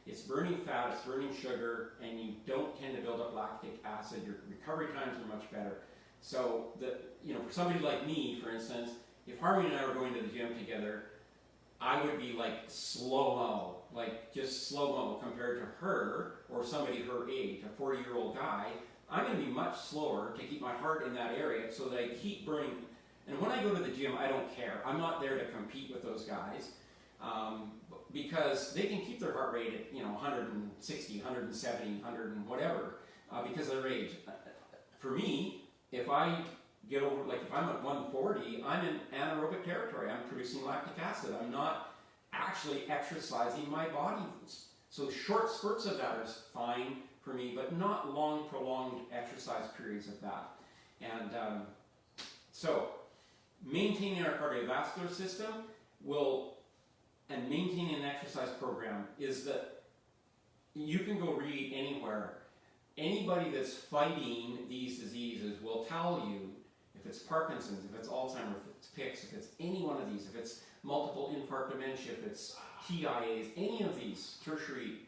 it's burning fat, it's burning sugar, and you don't tend to build up lactic acid. Your recovery times are much better. So, for somebody like me, for instance, if Harmony and I were going to the gym together, I would be like slow-mo, like just slow-mo compared to her, or somebody her age, a 40-year-old guy. I'm going to be much slower to keep my heart in that area so that I keep burning. And when I go to the gym, I don't care. I'm not there to compete with those guys, because they can keep their heart rate at 160, 170, 100 and whatever, because of their age. For me, if I get over, like if I'm at 140, I'm in anaerobic territory. I'm producing lactic acid. I'm not actually exercising my body. So short spurts of that is fine for me, but not long, prolonged exercise periods of that. And so maintaining our cardiovascular system and maintaining an exercise program is that you can go read anywhere. Anybody that's fighting these diseases will tell you, if it's Parkinson's, if it's Alzheimer, if it's PICS, if it's any one of these, if it's multiple infarct dementia, if it's TIAs, any of these, tertiary,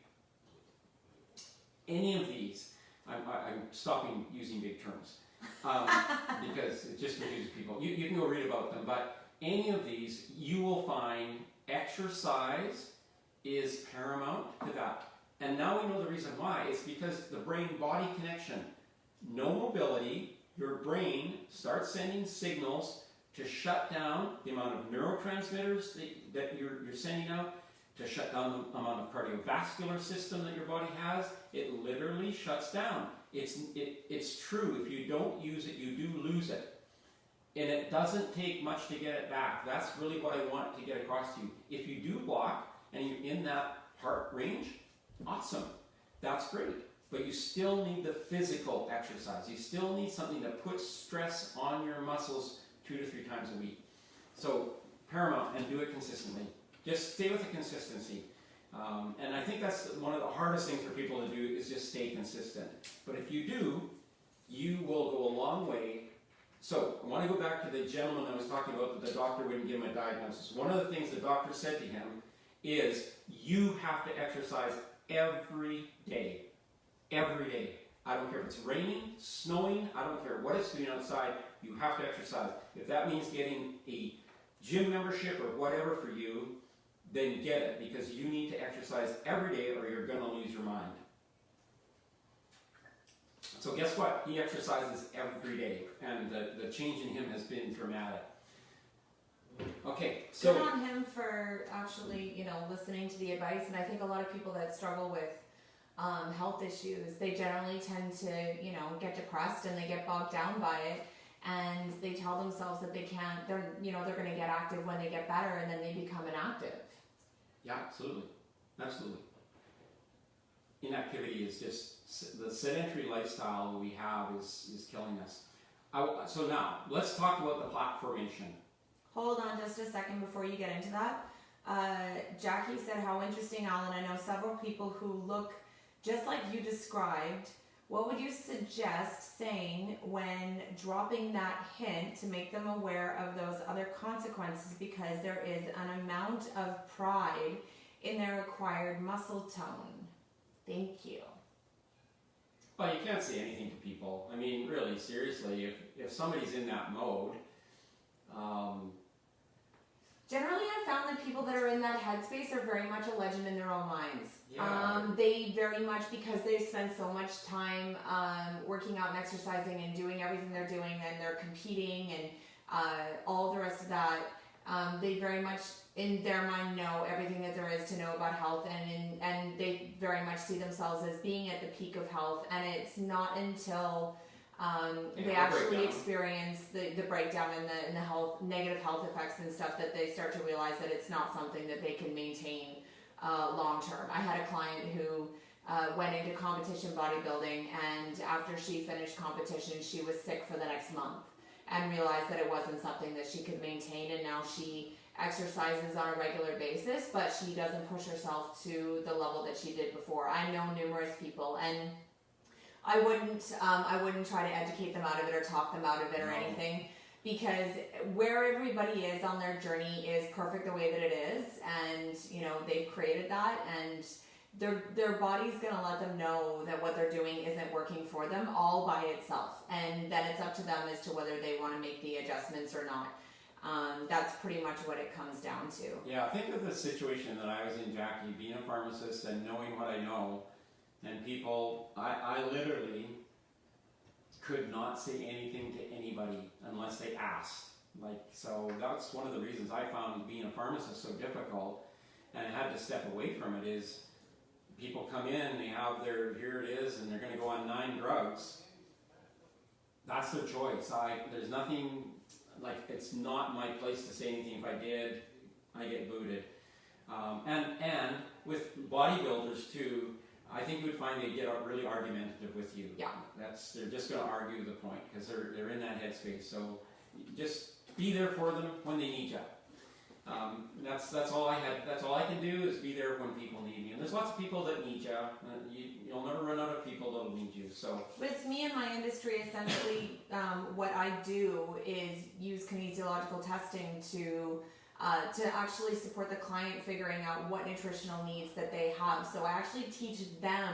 any of these, I'm stopping using big terms, because it just confuses people. You can go read about them, but any of these, you will find exercise is paramount to that. And now we know the reason why. It's because the brain-body connection. No mobility, your brain starts sending signals to shut down the amount of neurotransmitters that you're sending out, to shut down the amount of cardiovascular system that your body has. It literally shuts down. It's true. If you don't use it, you do lose it. And it doesn't take much to get it back. That's really what I want to get across to you. If you do block and you're in that heart range, awesome. That's great. But you still need the physical exercise. You still need something that puts stress on your muscles 2 to 3 times a week. So paramount, and do it consistently. Just stay with the consistency. And I think that's one of the hardest things for people to do, is just stay consistent. But if you do, you will go a long way. So I want to go back to the gentleman I was talking about that the doctor wouldn't give him a diagnosis. One of the things the doctor said to him is, you have to exercise every day. Every day. I don't care if it's raining, snowing, I don't care what it's doing outside, you have to exercise. If that means getting a gym membership or whatever for you, then get it, because you need to exercise every day or you're going to lose your mind. So guess what? He exercises every day, and the change in him has been dramatic. Okay, so good on him for actually, listening to the advice. And I think a lot of people that struggle with health issues, they generally tend to, get depressed and they get bogged down by it, and they tell themselves that they can't. They're going to get active when they get better, and then they become inactive. yeah, absolutely, absolutely. Inactivity is just, the sedentary lifestyle we have is killing us. So now, let's talk about the plaque formation. Hold on just a second before you get into that. Jackie said, how interesting, Alan. I know several people who look just like you described. What would you suggest saying when dropping that hint to make them aware of those other consequences, because there is an amount of pride in their acquired muscle tone? Thank you. Well, you can't say anything to people. I mean, really, seriously, if somebody's in that mode, generally I've found that people that are in that headspace are very much a legend in their own minds. Yeah. They very much, because they spend so much time working out and exercising and doing everything they're doing, and they're competing and all the rest of that, they very much in their mind know everything that there is to know about health, and they very much see themselves as being at the peak of health. And it's not until they actually experience the breakdown and the negative health effects and stuff that they start to realize that it's not something that they can maintain long term. I had a client who went into competition bodybuilding, and after she finished competition, she was sick for the next month and realized that it wasn't something that she could maintain, and now she exercises on a regular basis, but she doesn't push herself to the level that she did before. I know numerous people, and I wouldn't try to educate them out of it or talk them out of it or anything, because where everybody is on their journey is perfect the way that it is, and they've created that, and their body's gonna let them know that what they're doing isn't working for them all by itself, and then it's up to them as to whether they want to make the adjustments or not. That's pretty much what it comes down to. Yeah, think of the situation that I was in, Jackie, being a pharmacist and knowing what I know, and people, I literally could not say anything to anybody unless they asked. So that's one of the reasons I found being a pharmacist so difficult, and I had to step away from it, is people come in, they have here it is, and they're going to go on 9 drugs. That's their choice. There's nothing, it's not my place to say anything. If I did, I get booted. And with bodybuilders too, I think you would find they get really argumentative with you. Yeah. They're just going to argue the point, because they're in that headspace. So just be there for them when they need you. That's all I can do, is be there when people need me. And there's lots of people that need you. You'll never run out of people that'll need you. So with me in my industry, essentially, what I do is use kinesiological testing to actually support the client figuring out what nutritional needs that they have. So I actually teach them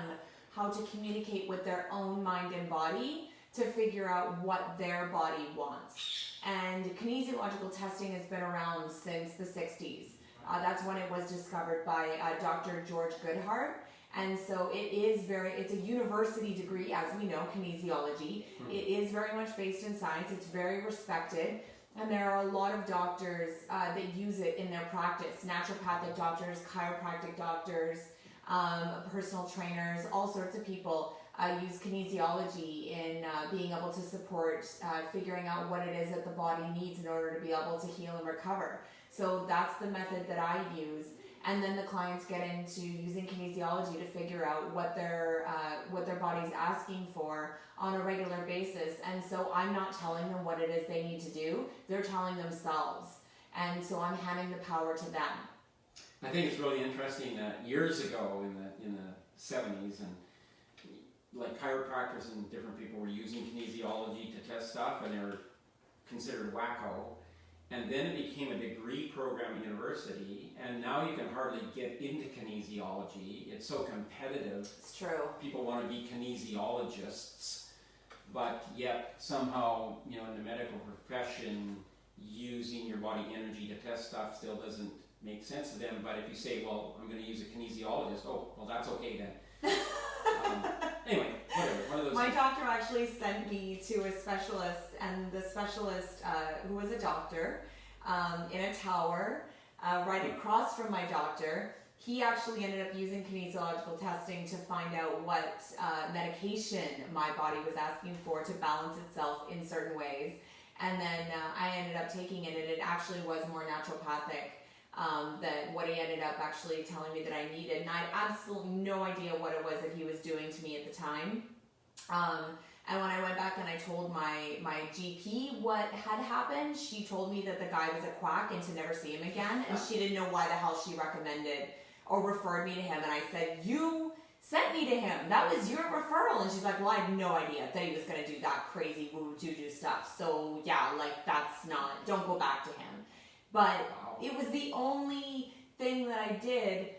how to communicate with their own mind and body to figure out what their body wants. And kinesiological testing has been around since the 60s. That's when it was discovered by Dr. George Goodhart. And so it's a university degree, as we know, kinesiology. It is very much based in science. It's very respected. And there are a lot of doctors that use it in their practice. Naturopathic doctors, chiropractic doctors, personal trainers, all sorts of people use kinesiology in being able to support figuring out what it is that the body needs in order to be able to heal and recover. So that's the method that I use. And then the clients get into using kinesiology to figure out what their body's asking for on a regular basis. And so I'm not telling them what it is they need to do. They're telling themselves. And so I'm handing the power to them. I think it's really interesting that years ago in the 70s, and like chiropractors and different people were using kinesiology to test stuff, and they were considered wacko. And then it became a degree program at university, and now you can hardly get into kinesiology. It's so competitive. It's true. People want to be kinesiologists, but yet somehow, in the medical profession, using your body energy to test stuff still doesn't make sense to them. But if you say, well, I'm going to use a kinesiologist, oh, well, that's okay then. Anyway, whatever. One of those. My doctor actually sent me to a specialist, and the specialist, who was a doctor, in a tower right across from my doctor, he actually ended up using kinesiological testing to find out what medication my body was asking for to balance itself in certain ways. And then I ended up taking it, and it actually was more naturopathic. That what he ended up actually telling me that I needed, and I had absolutely no idea what it was that he was doing to me at the time. And when I went back and I told my GP what had happened, she told me that the guy was a quack and to never see him again, and she didn't know why the hell she recommended or referred me to him. And I said, you sent me to him, that was your referral. And she's like, well, I had no idea that he was going to do that crazy woo-doo stuff, so yeah, like that's not, don't go back to him. But it was the only thing that I did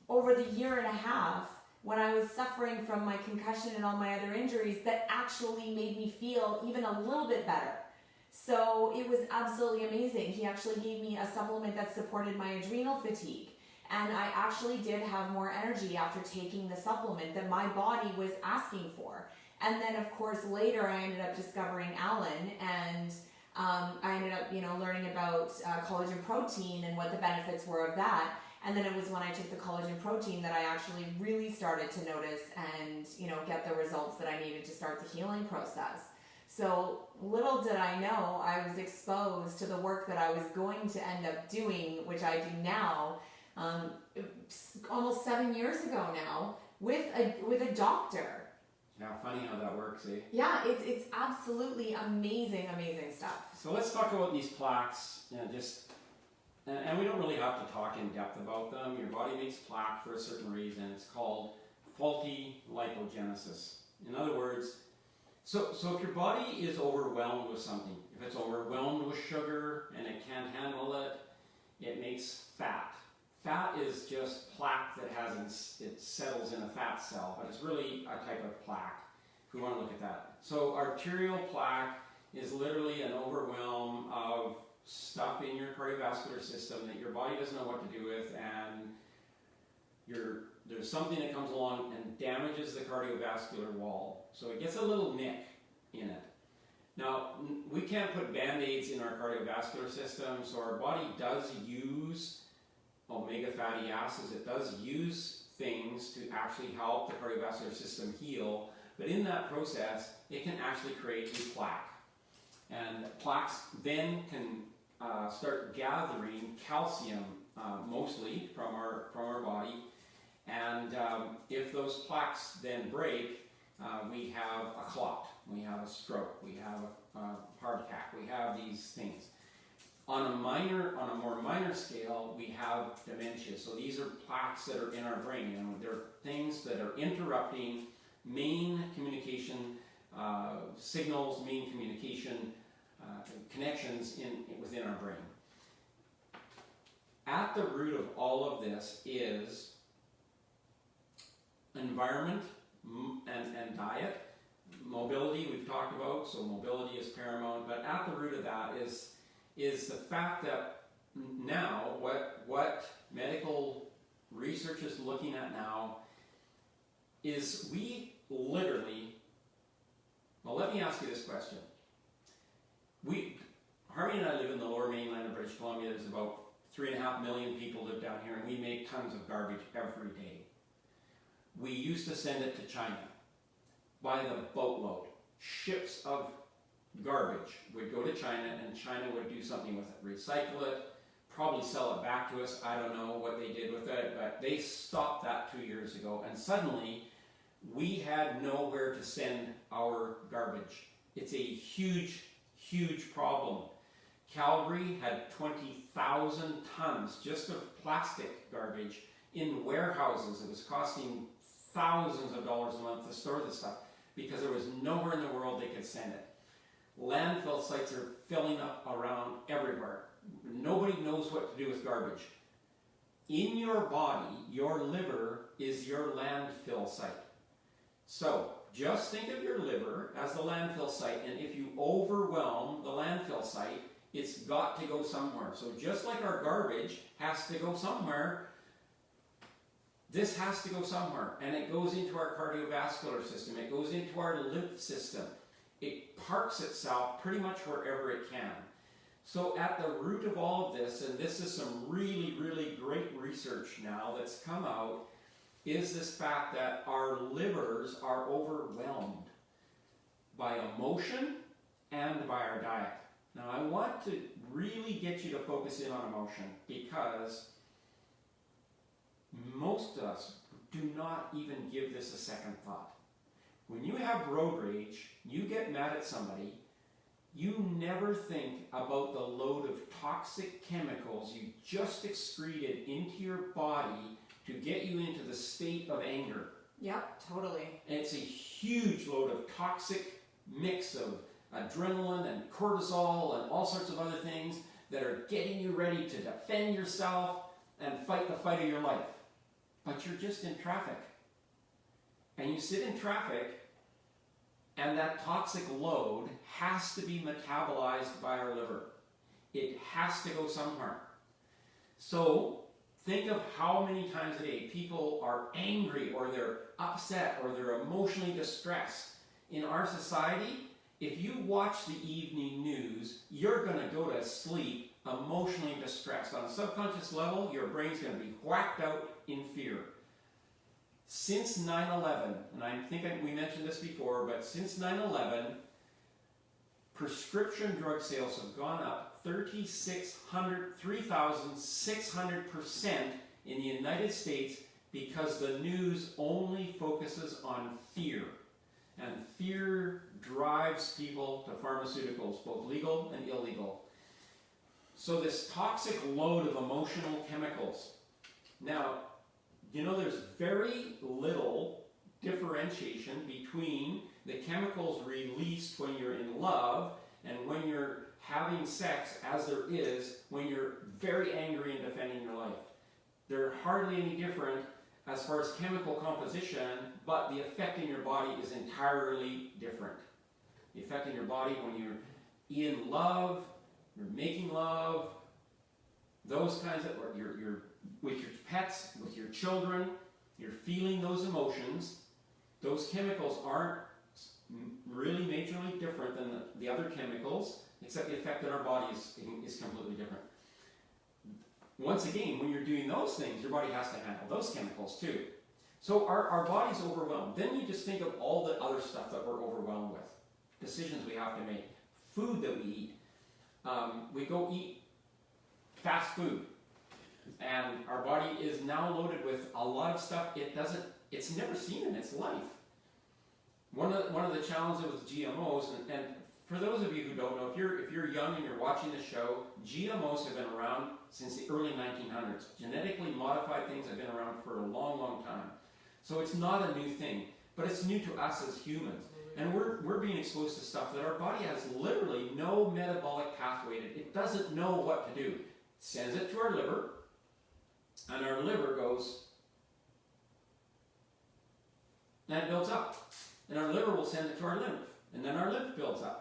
over the year and a half when I was suffering from my concussion and all my other injuries that actually made me feel even a little bit better. So it was absolutely amazing. He actually gave me a supplement that supported my adrenal fatigue. And I actually did have more energy after taking the supplement that my body was asking for. And then, of course, later I ended up discovering Alan, and I ended up, learning about collagen protein and what the benefits were of that. And then it was when I took the collagen protein that I actually really started to notice and, get the results that I needed to start the healing process. So little did I know, I was exposed to the work that I was going to end up doing, which I do now, almost 7 years ago now, with a doctor. Yeah, funny how that works, eh? Yeah, it's absolutely amazing stuff. So let's talk about these plaques, and we don't really have to talk in depth about them. Your body makes plaque for a certain reason. It's called faulty lipogenesis. In other words, so if your body is overwhelmed with something, if it's overwhelmed with sugar and it can't handle it, it makes fat. Fat is just plaque that it settles in a fat cell, but it's really a type of plaque, if we want to look at that. So arterial plaque is literally an overwhelm of stuff in your cardiovascular system that your body doesn't know what to do with, and there's something that comes along and damages the cardiovascular wall. So it gets a little nick in it. Now, we can't put band-aids in our cardiovascular system, so our body does use omega fatty acids. It does use things to actually help the cardiovascular system heal, but in that process, it can actually create new plaque. And plaques then can start gathering calcium, mostly from our body, and if those plaques then break, we have a clot, we have a stroke, we have a heart attack, we have these things. On a more minor scale, we have dementia. So these are plaques that are in our brain, and they're things that are interrupting main communication signals, main communication connections within our brain. At the root of all of this is environment and diet. Mobility we've talked about, so mobility is paramount, but at the root of that is the fact that now what medical research is looking at now is we literally, well, let me ask you this question. Harmony and I live in the lower mainland of British Columbia. There's about 3.5 million people live down here, and we make tons of garbage every day. We used to send it to China by the boatload. Ships of garbage would go to China, and China would do something with it, recycle it, probably sell it back to us. I don't know what they did with it, but they stopped that 2 years ago, and suddenly we had nowhere to send our garbage. It's a huge, huge problem. Calgary had 20,000 tons just of plastic garbage in warehouses. It was costing thousands of dollars a month to store this stuff because there was nowhere in the world they could send it. Landfill sites are filling up around everywhere. Nobody knows what to do with garbage. In your body, your liver is your landfill site. So just think of your liver as the landfill site, and if you overwhelm the landfill site, it's got to go somewhere. So just like our garbage has to go somewhere, this has to go somewhere, and it goes into our cardiovascular system, it goes into our lymph system. It parks itself pretty much wherever it can. So at the root of all of this, and this is some really, really great research now that's come out, is this fact that our livers are overwhelmed by emotion and by our diet. Now I want to really get you to focus in on emotion, because most of us do not even give this a second thought. When you have road rage, you get mad at somebody, you never think about the load of toxic chemicals you just excreted into your body to get you into the state of anger. Yep, totally. And it's a huge load of toxic mix of adrenaline and cortisol and all sorts of other things that are getting you ready to defend yourself and fight the fight of your life. But you're just in traffic. And you sit in traffic, and that toxic load has to be metabolized by our liver. It has to go somewhere. So think of how many times a day people are angry, or they're upset, or they're emotionally distressed. In our society, if you watch the evening news, you're going to go to sleep emotionally distressed. On a subconscious level, your brain's going to be whacked out in fear. Since 9/11, and I think we mentioned this before, but since 9/11, prescription drug sales have gone up 3,600% in the United States, because the news only focuses on fear. And fear drives people to pharmaceuticals, both legal and illegal. So this toxic load of emotional chemicals. Now, you know, there's very little differentiation between the chemicals released when you're in love and when you're having sex, as there is when you're very angry and defending your life. They're hardly any different as far as chemical composition, but the effect in your body is entirely different. The effect in your body when you're in love, you're making love, those kinds of, or you're with your pets, with your children, you're feeling those emotions. Those chemicals aren't really majorly different than the other chemicals, except the effect on our body is completely different. Once again, when you're doing those things, your body has to handle those chemicals too. So our body's overwhelmed. Then you just think of all the other stuff that we're overwhelmed with. Decisions we have to make, food that we eat. We go eat fast food, and our body is now loaded with a lot of stuff it's never seen in its life. One of the challenges with GMOs, and for those of you who don't know, if you're young and you're watching the show, GMOs have been around since the early 1900s. Genetically modified things have been around for a long, long time. So it's not a new thing, but it's new to us as humans. And we're being exposed to stuff that our body has literally no metabolic pathway. It doesn't know what to do. It sends it to our liver, and our liver goes, and it builds up. And our liver will send it to our lymph, and then our lymph builds up.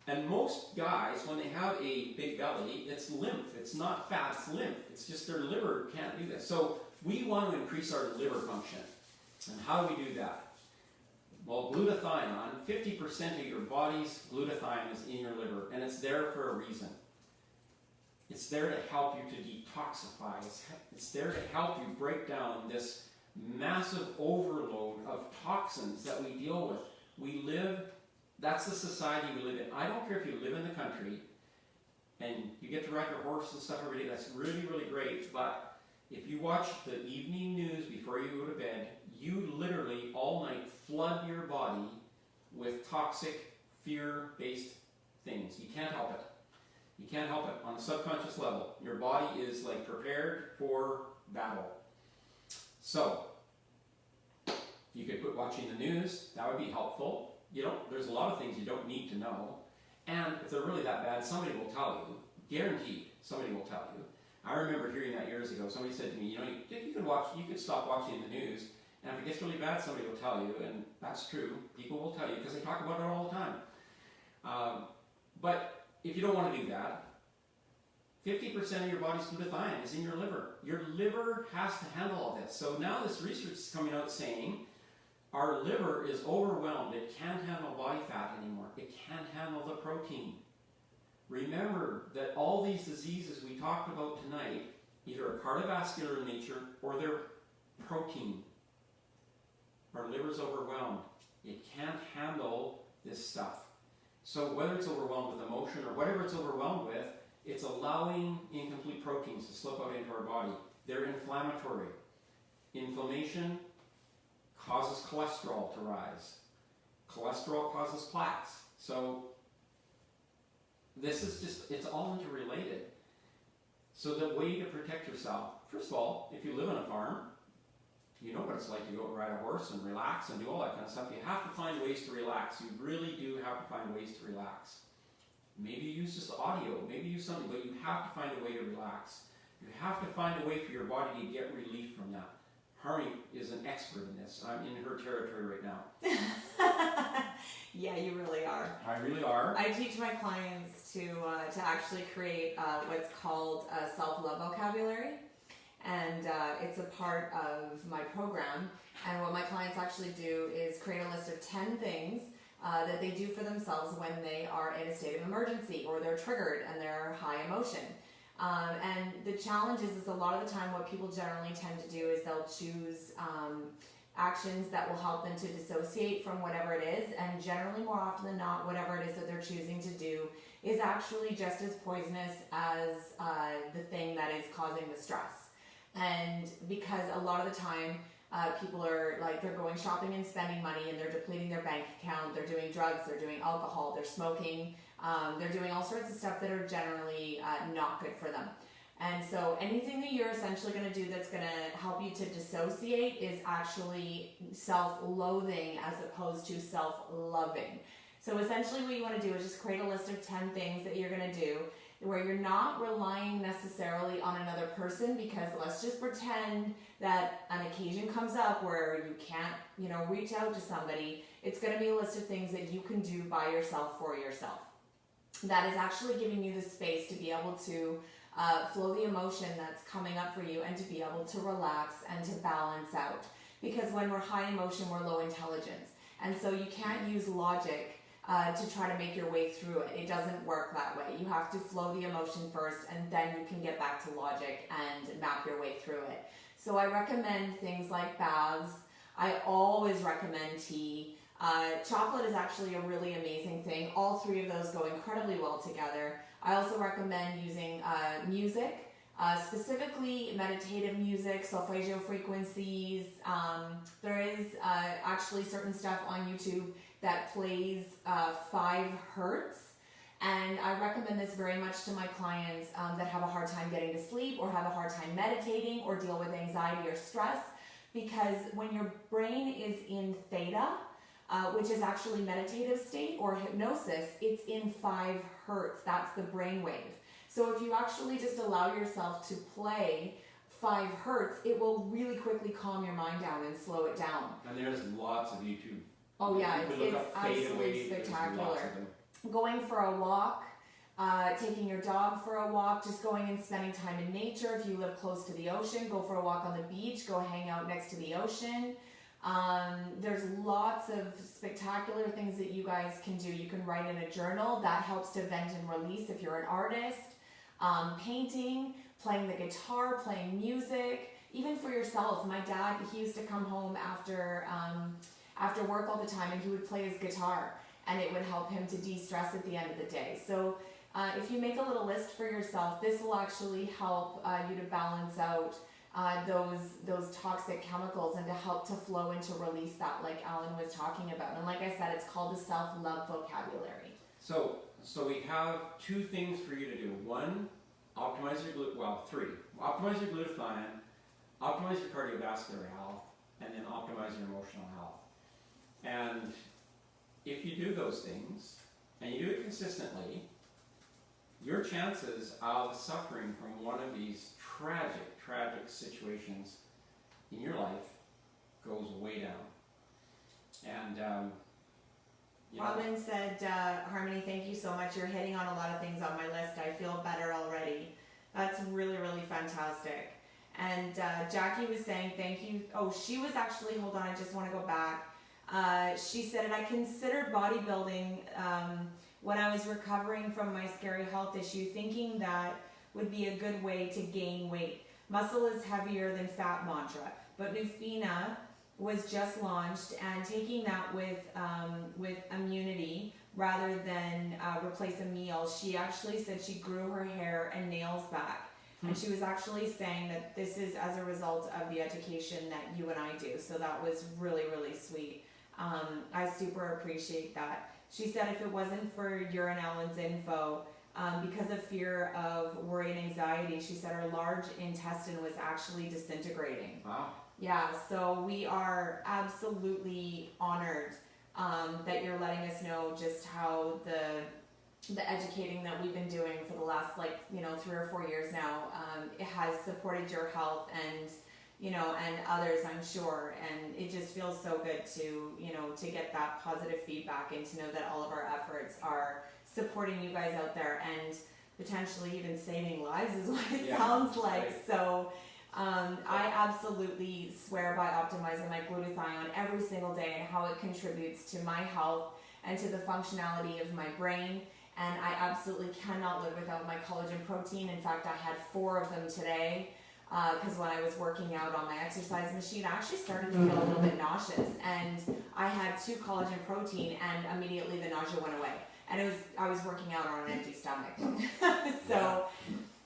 And most guys, when they have a big belly, it's lymph. It's not fat, it's lymph. It's just their liver can't do this. So we want to increase our liver function. And how do we do that? Well, glutathione, 50% of your body's glutathione is in your liver, and it's there for a reason. It's there to help you to detoxify. It's there to help you break down this massive overload of toxins that we deal with. We live, that's the society we live in. I don't care if you live in the country and you get to ride your horse and stuff every day, that's really, really great, but if you watch the evening news before you go to bed, you literally all night flood your body with toxic, fear-based things. You can't help it. You can't help it on a subconscious level. Your body is like prepared for battle. So, you could quit watching the news, that would be helpful. There's a lot of things you don't need to know. And if they're really that bad, somebody will tell you. Guaranteed, somebody will tell you. I remember hearing that years ago. Somebody said to me, you could stop watching the news, and if it gets really bad, somebody will tell you. And that's true. People will tell you because they talk about it all the time. But if you don't want to do that, 50% of your body's glutathione is in your liver. Your liver has to handle all this. So now this research is coming out saying our liver is overwhelmed. It can't handle body fat anymore. It can't handle the protein. Remember that all these diseases we talked about tonight either are cardiovascular in nature or they're protein. Our liver's overwhelmed. It can't handle this stuff. So whether it's overwhelmed with emotion or whatever it's overwhelmed with, it's allowing incomplete proteins to slip out into our body. They're inflammatory. Inflammation causes cholesterol to rise. Cholesterol causes plaques. So this is just, it's all interrelated. So the way to protect yourself, first of all, if you live on a farm, you know what it's like to go ride a horse and relax and do all that kind of stuff. You have to find ways to relax. You really do have to find ways to relax. Maybe you use just audio, maybe use something, but you have to find a way to relax. You have to find a way for your body to get relief from that. Harmony is an expert in this. I'm in her territory right now. Yeah, you really are. I really are. I teach my clients to actually create what's called a self-love vocabulary. And it's a part of my program. And what my clients actually do is create a list of 10 things that they do for themselves when they are in a state of emergency or they're triggered and they're high emotion. And the challenge is a lot of the time what people generally tend to do is they'll choose actions that will help them to dissociate from whatever it is, and generally more often than not whatever it is that they're choosing to do is actually just as poisonous as the thing that is causing the stress. And because a lot of the time people are like, they're going shopping and spending money and they're depleting their bank account, they're doing drugs, they're doing alcohol, they're smoking, they're doing all sorts of stuff that are generally not good for them. And so anything that you're essentially going to do that's going to help you to dissociate is actually self-loathing as opposed to self-loving. So essentially what you want to do is just create a list of 10 things that you're going to do where you're not relying necessarily on another person, because let's just pretend that an occasion comes up where you can't, reach out to somebody. It's going to be a list of things that you can do by yourself for yourself. That is actually giving you the space to be able to flow the emotion that's coming up for you and to be able to relax and to balance out. Because when we're high emotion, we're low intelligence. And so you can't use logic to try to make your way through it. It doesn't work that way. You have to flow the emotion first, and then you can get back to logic and map your way through it. So I recommend things like baths. I always recommend tea. Chocolate is actually a really amazing thing. All three of those go incredibly well together. I also recommend using music, specifically meditative music, solfeggio frequencies. There is actually certain stuff on YouTube that plays 5 hertz. And I recommend this very much to my clients that have a hard time getting to sleep or have a hard time meditating or deal with anxiety or stress, because when your brain is in theta, which is actually meditative state or hypnosis, it's in 5 hertz. That's the brain wave. So if you actually just allow yourself to play 5 hertz, it will really quickly calm your mind down and slow it down. And there's lots of YouTube. Oh yeah, it's absolutely spectacular. Going for a walk, taking your dog for a walk, just going and spending time in nature. If you live close to the ocean, go for a walk on the beach, go hang out next to the ocean. There's lots of spectacular things that you guys can do. You can write in a journal. That helps to vent and release if you're an artist. Painting, playing the guitar, playing music, even for yourself. My dad, he used to come home after work all the time, and he would play his guitar, and it would help him to de-stress at the end of the day. So if you make a little list for yourself, this will actually help you to balance out those toxic chemicals and to help to flow and to release that, like Alan was talking about. And like I said, it's called the self-love vocabulary. So we have two things for you to do. One, optimize your three. Optimize your glutathione, optimize your cardiovascular health, and then optimize your emotional health. And if you do those things, and you do it consistently, your chances of suffering from one of these tragic situations in your life goes way down. And Robin said, Harmony, thank you so much. You're hitting on a lot of things on my list. I feel better already. That's really, really fantastic. And Jackie was saying thank you. Oh, she was actually, hold on, I just want to go back. She said, I considered bodybuilding when I was recovering from my scary health issue, thinking that would be a good way to gain weight. Muscle is heavier than fat mantra, but Nufina was just launched, and taking that with immunity rather than replace a meal, she actually said she grew her hair and nails back. And she was actually saying that this is as a result of the education that you and I do. So that was really, really sweet. I super appreciate that. She said if it wasn't for your and Alan's info, because of fear of worry and anxiety, she said her large intestine was actually disintegrating. wow. Yeah, so we are absolutely honored that you're letting us know just how the educating that we've been doing for the last 3 or 4 years now, it has supported your health and and others, I'm sure, and it just feels so good to to get that positive feedback and to know that all of our efforts are supporting you guys out there and potentially even saving lives is what it sounds like. Right. So I absolutely swear by optimizing my glutathione every single day and how it contributes to my health and to the functionality of my brain. And I absolutely cannot live without my collagen protein. In fact, I had 4 of them today because when I was working out on my exercise machine, I actually started to feel a little bit nauseous. And I had 2 collagen protein, and immediately the nausea went away. And I was working out on an empty stomach. So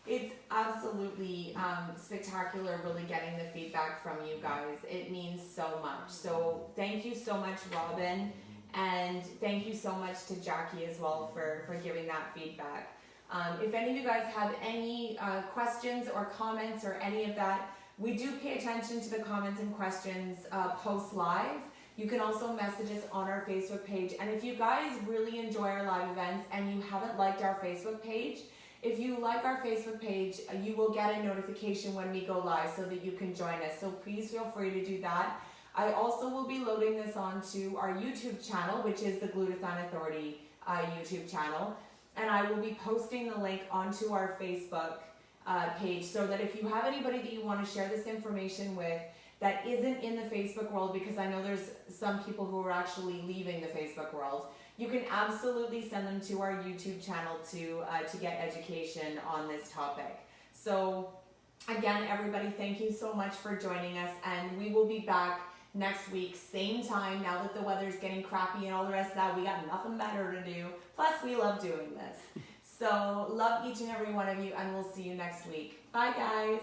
it's absolutely spectacular really getting the feedback from you guys. It means so much. So thank you so much, Robin. And thank you so much to Jackie as well for giving that feedback. If any of you guys have any questions or comments or any of that, we do pay attention to the comments and questions post live. You can also message us on our Facebook page. And if you guys really enjoy our live events and you haven't liked our Facebook page, if you like our Facebook page, you will get a notification when we go live so that you can join us. So please feel free to do that. I also will be loading this onto our YouTube channel, which is the Glutathione Authority YouTube channel. And I will be posting the link onto our Facebook page so that if you have anybody that you want to share this information with that isn't in the Facebook world, because I know there's some people who are actually leaving the Facebook world, you can absolutely send them to our YouTube channel to get education on this topic. So again, everybody, thank you so much for joining us, and we will be back next week, same time. Now that the weather's getting crappy and all the rest of that, we got nothing better to do. Plus, we love doing this. So, love each and every one of you, and we'll see you next week. Bye, guys.